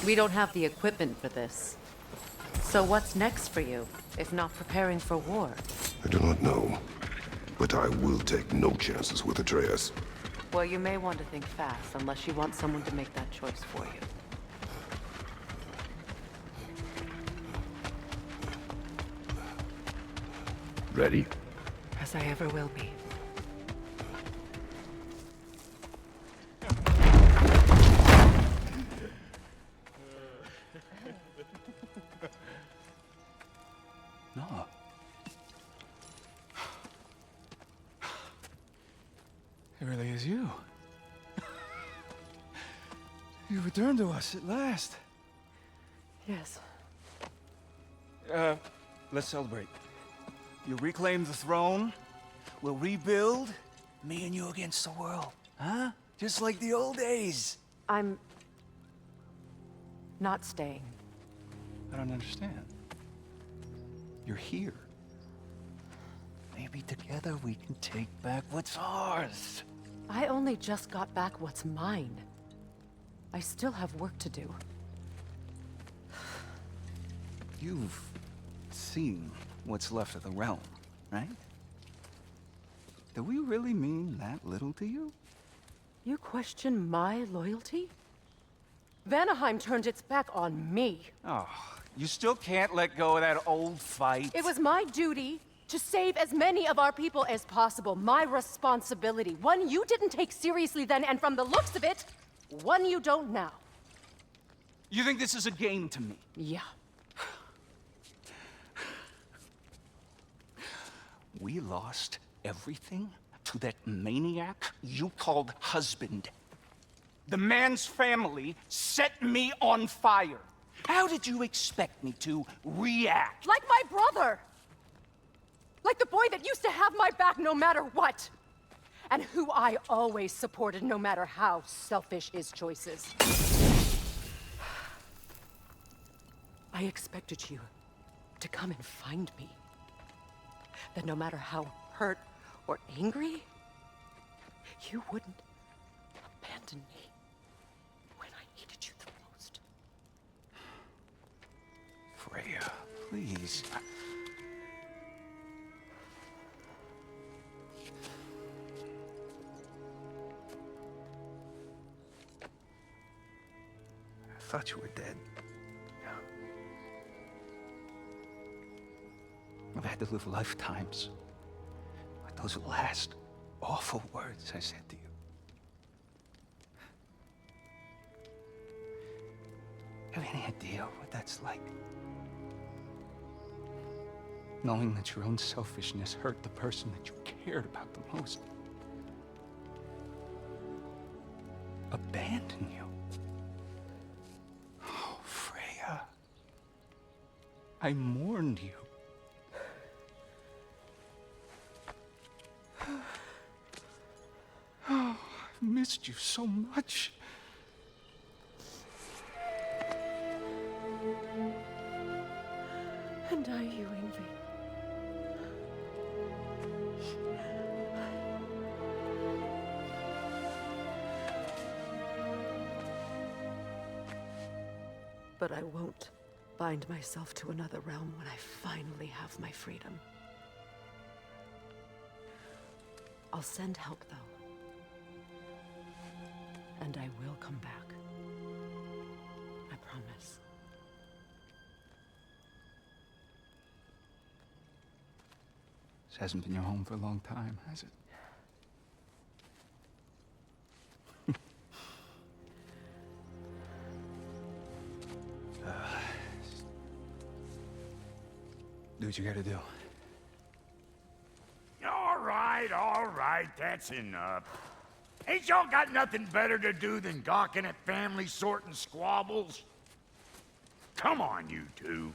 We don't have the equipment for this. So what's next for you, if not preparing for war? I do not know, but I will take no chances with Atreus. Well, you may want to think fast, unless you want someone to make that choice for you. Ready? As I ever will be. No. It really is you. You returned to us at last. Yes. Let's celebrate. You reclaim the throne, we'll rebuild, Me and you against the world, huh? Just like the old days. I'm not staying. I don't understand. You're here. Maybe together we can take back what's ours. I only just got back what's mine. I still have work to do. You've seen what's left of the realm, right? Do we really mean that little to you? You question my loyalty? Vanaheim turned its back on me. Oh, you still can't let go of that old fight? It was my duty to save as many of our people as possible. My responsibility. One you didn't take seriously then, and from the looks of it, one you don't now. You think this is a game to me? Yeah. We lost everything to that maniac you called husband. The man's family set me on fire. How did you expect me to react? Like my brother! Like the boy that used to have my back no matter what! And who I always supported no matter how selfish his choices. I expected you to come and find me. That no matter how hurt or angry, you wouldn't abandon me when I needed you the most. Freya, please. I thought you were dead. I've had to live lifetimes with those last awful words I said to you. Have any idea what that's like? Knowing that your own selfishness hurt the person that you cared about the most. Abandon you. Oh, Freya. I mourned you. Oh, I've missed you so much. And I you, Ingvi. But I won't bind myself to another realm when I finally have my freedom. I'll send help, though. And I will come back. I promise. This hasn't been your home for a long time, has it? Do what you gotta do. All right, that's enough. Ain't y'all got nothing better to do than gawking at family sorting squabbles? Come on, you two.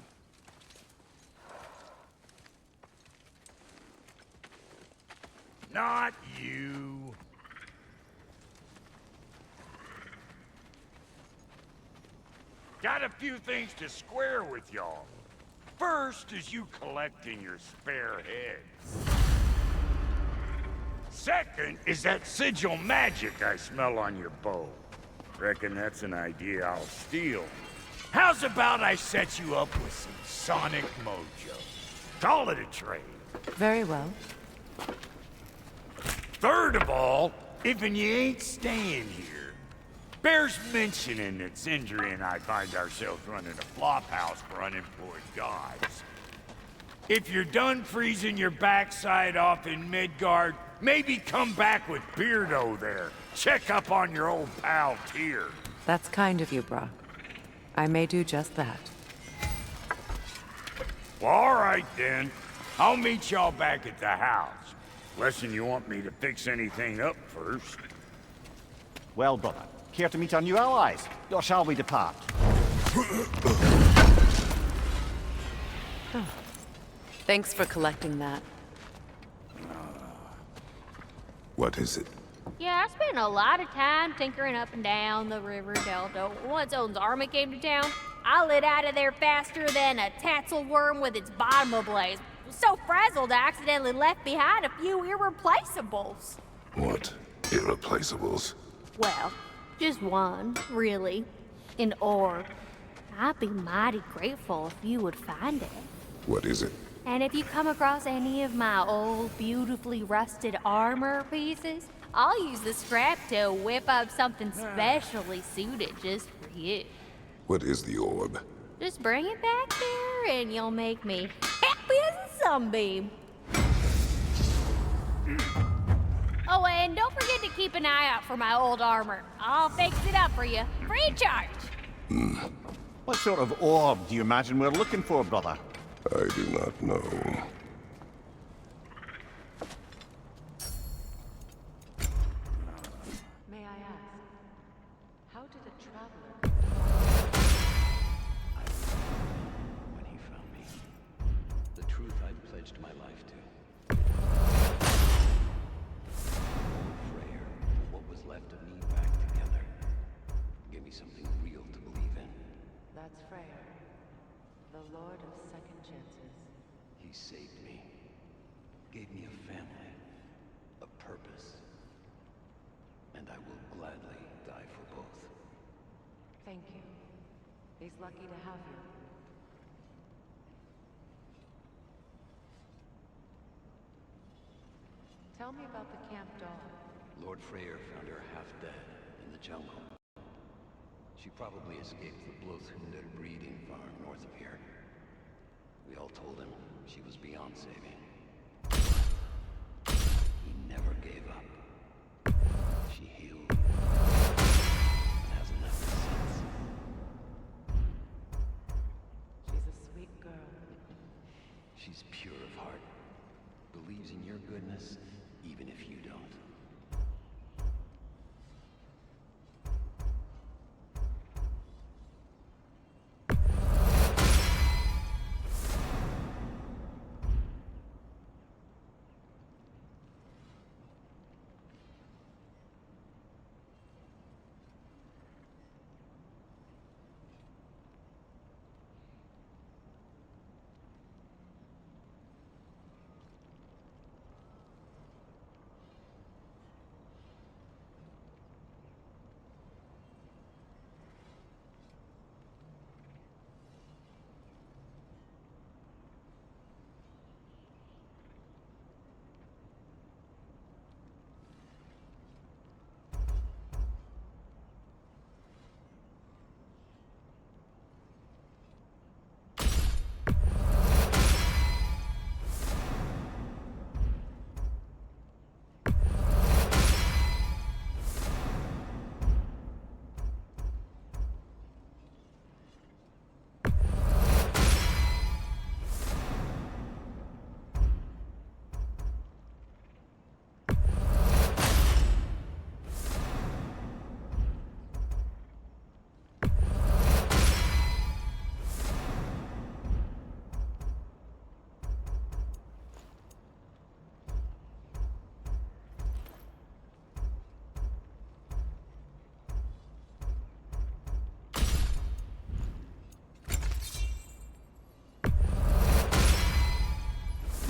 Not you. Got a few things to square with y'all. First is you collecting your spare heads. Second is that sigil magic I smell on your bow. Reckon that's an idea I'll steal. How's about I set you up with some sonic mojo? Call it a trade. Very well. Third of all, if you ain't staying here, bears mentioning that Sindri and I find ourselves running a flop house for unemployed gods. If you're done freezing your backside off in Midgard, maybe come back with Beardo there. Check up on your old pal Tyr. That's kind of you, Brock. I may do just that. Well, all right then. I'll meet y'all back at the house. Unless you want me to fix anything up first. Well, brother, care to meet our new allies? Or shall we depart? Thanks for collecting that. What is it? Yeah, I spent a lot of time tinkering up and down the river delta. Once Odin's army came to town, I lit out of there faster than a tassel worm with its bottom ablaze. So frazzled, I accidentally left behind a few irreplaceables. What? Irreplaceables? Well, just one, really. An orb. I'd be mighty grateful if you would find it. What is it? And if you come across any of my old, beautifully rusted armor pieces, I'll use the scrap to whip up something specially suited just for you. What is the orb? Just bring it back here and you'll make me happy as a sunbeam. Oh, and don't forget to keep an eye out for my old armor. I'll fix it up for you, free of charge. What sort of orb do you imagine we're looking for, brother? I do not know. May I ask, how did a traveler... When he found me, the truth I'd pledged my life to. Lord Freyr, what was left of me back together. Give me something real to believe in. That's Freyr, the Lord of Second Chances. He saved me. Gave me a family. A purpose. And I will gladly die for both. Thank you. He's lucky to have you. Tell me about the camp dog. Lord Freyr found her half dead in the jungle. She probably escaped the Blothhunder breeding farm north of here. We all told him she was beyond saving. He never gave up. She healed. And hasn't left us since. She's a sweet girl. She's pure of heart. Believes in your goodness, even if you don't.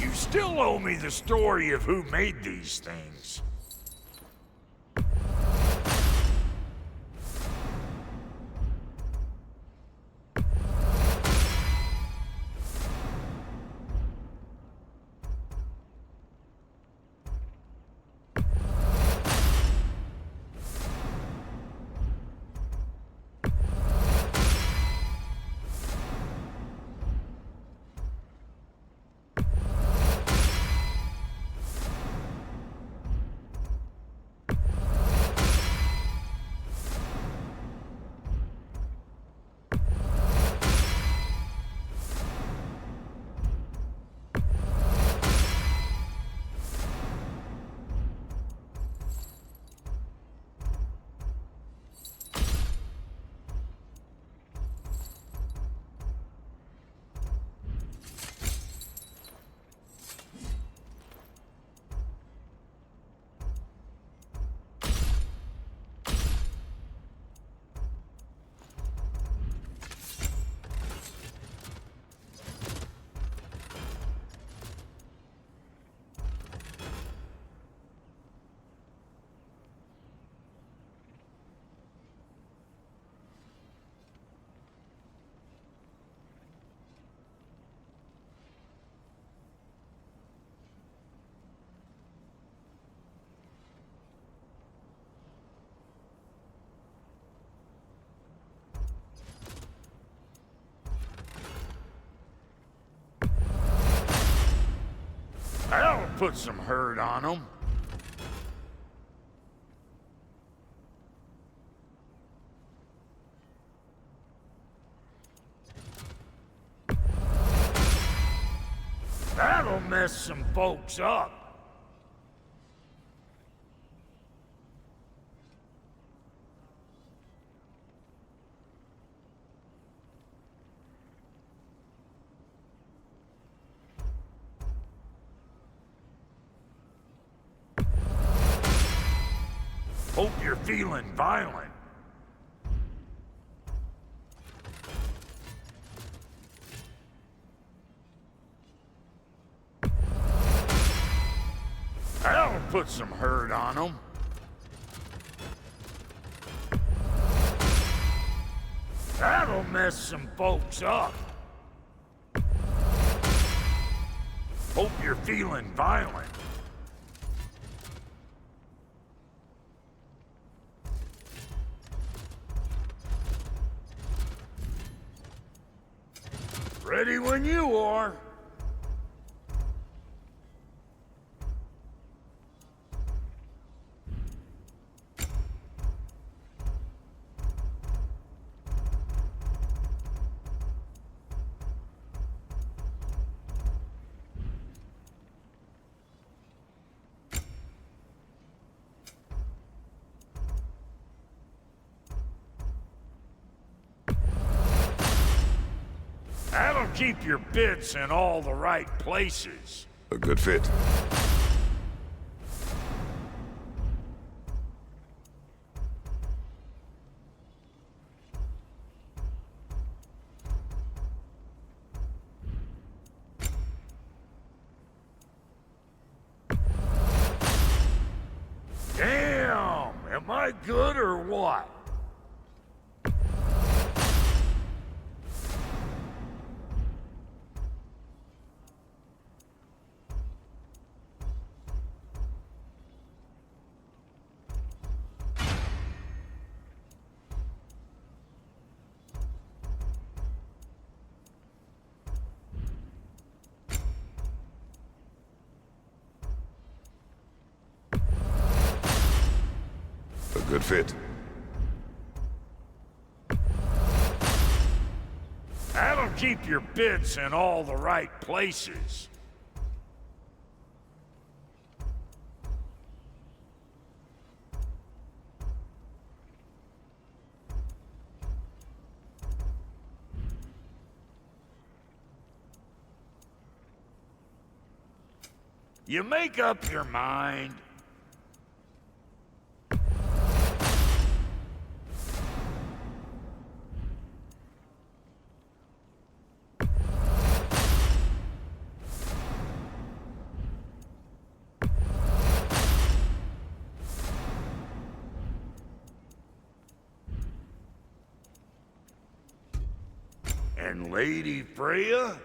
You still owe me the story of who made these things. put some hurt on them. That'll mess some folks up. Hope you're feeling violent. That'll put some hurt on them. That'll mess some folks up. Hope you're feeling violent. Ready when you are. That'll keep your bits in all the right places. A good fit. Damn! Am I good or what? A good fit. That'll keep your bits in all the right places. You make up your mind. And Lady Freya?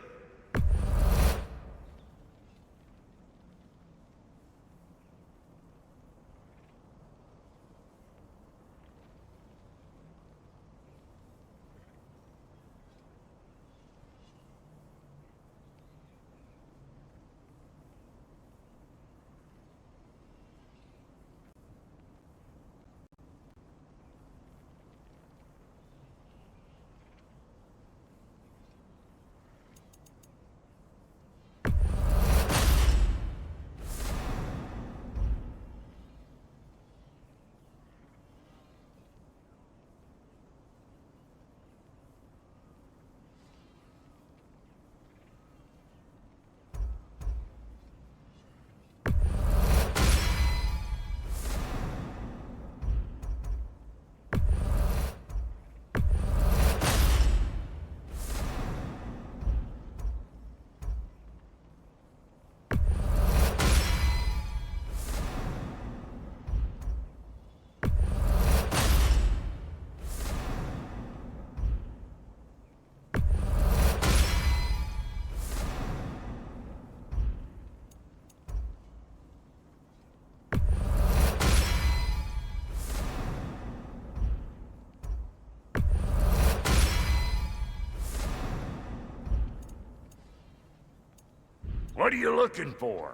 What are you looking for?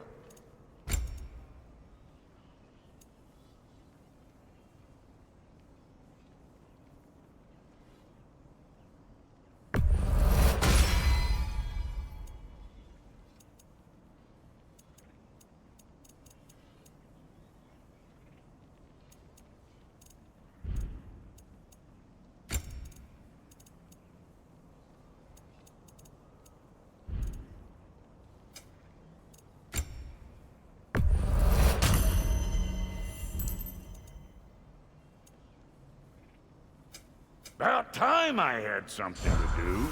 About time I had something to do.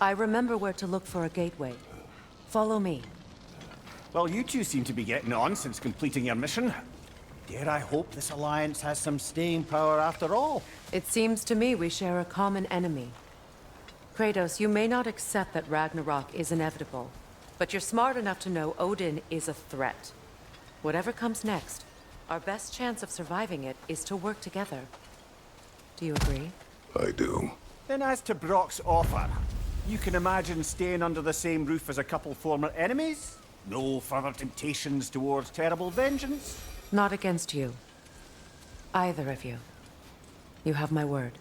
I remember where to look for a gateway. Follow me. Well, you two seem to be getting on since completing your mission. Dare I hope this alliance has some staying power after all? It seems to me we share a common enemy. Kratos, you may not accept that Ragnarok is inevitable, but you're smart enough to know Odin is a threat. Whatever comes next, our best chance of surviving it is to work together. Do you agree? I do. Then as to Brock's offer, you can imagine staying under the same roof as a couple former enemies? No further temptations towards terrible vengeance? Not against you. Either of you. You have my word.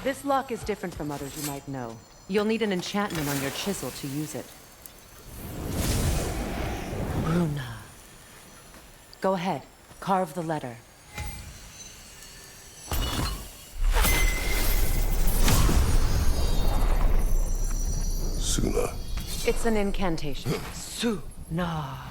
This lock is different from others you might know. You'll need an enchantment on your chisel to use it. Bruna. Go ahead. Carve the letter. Suna. It's an incantation. Suna.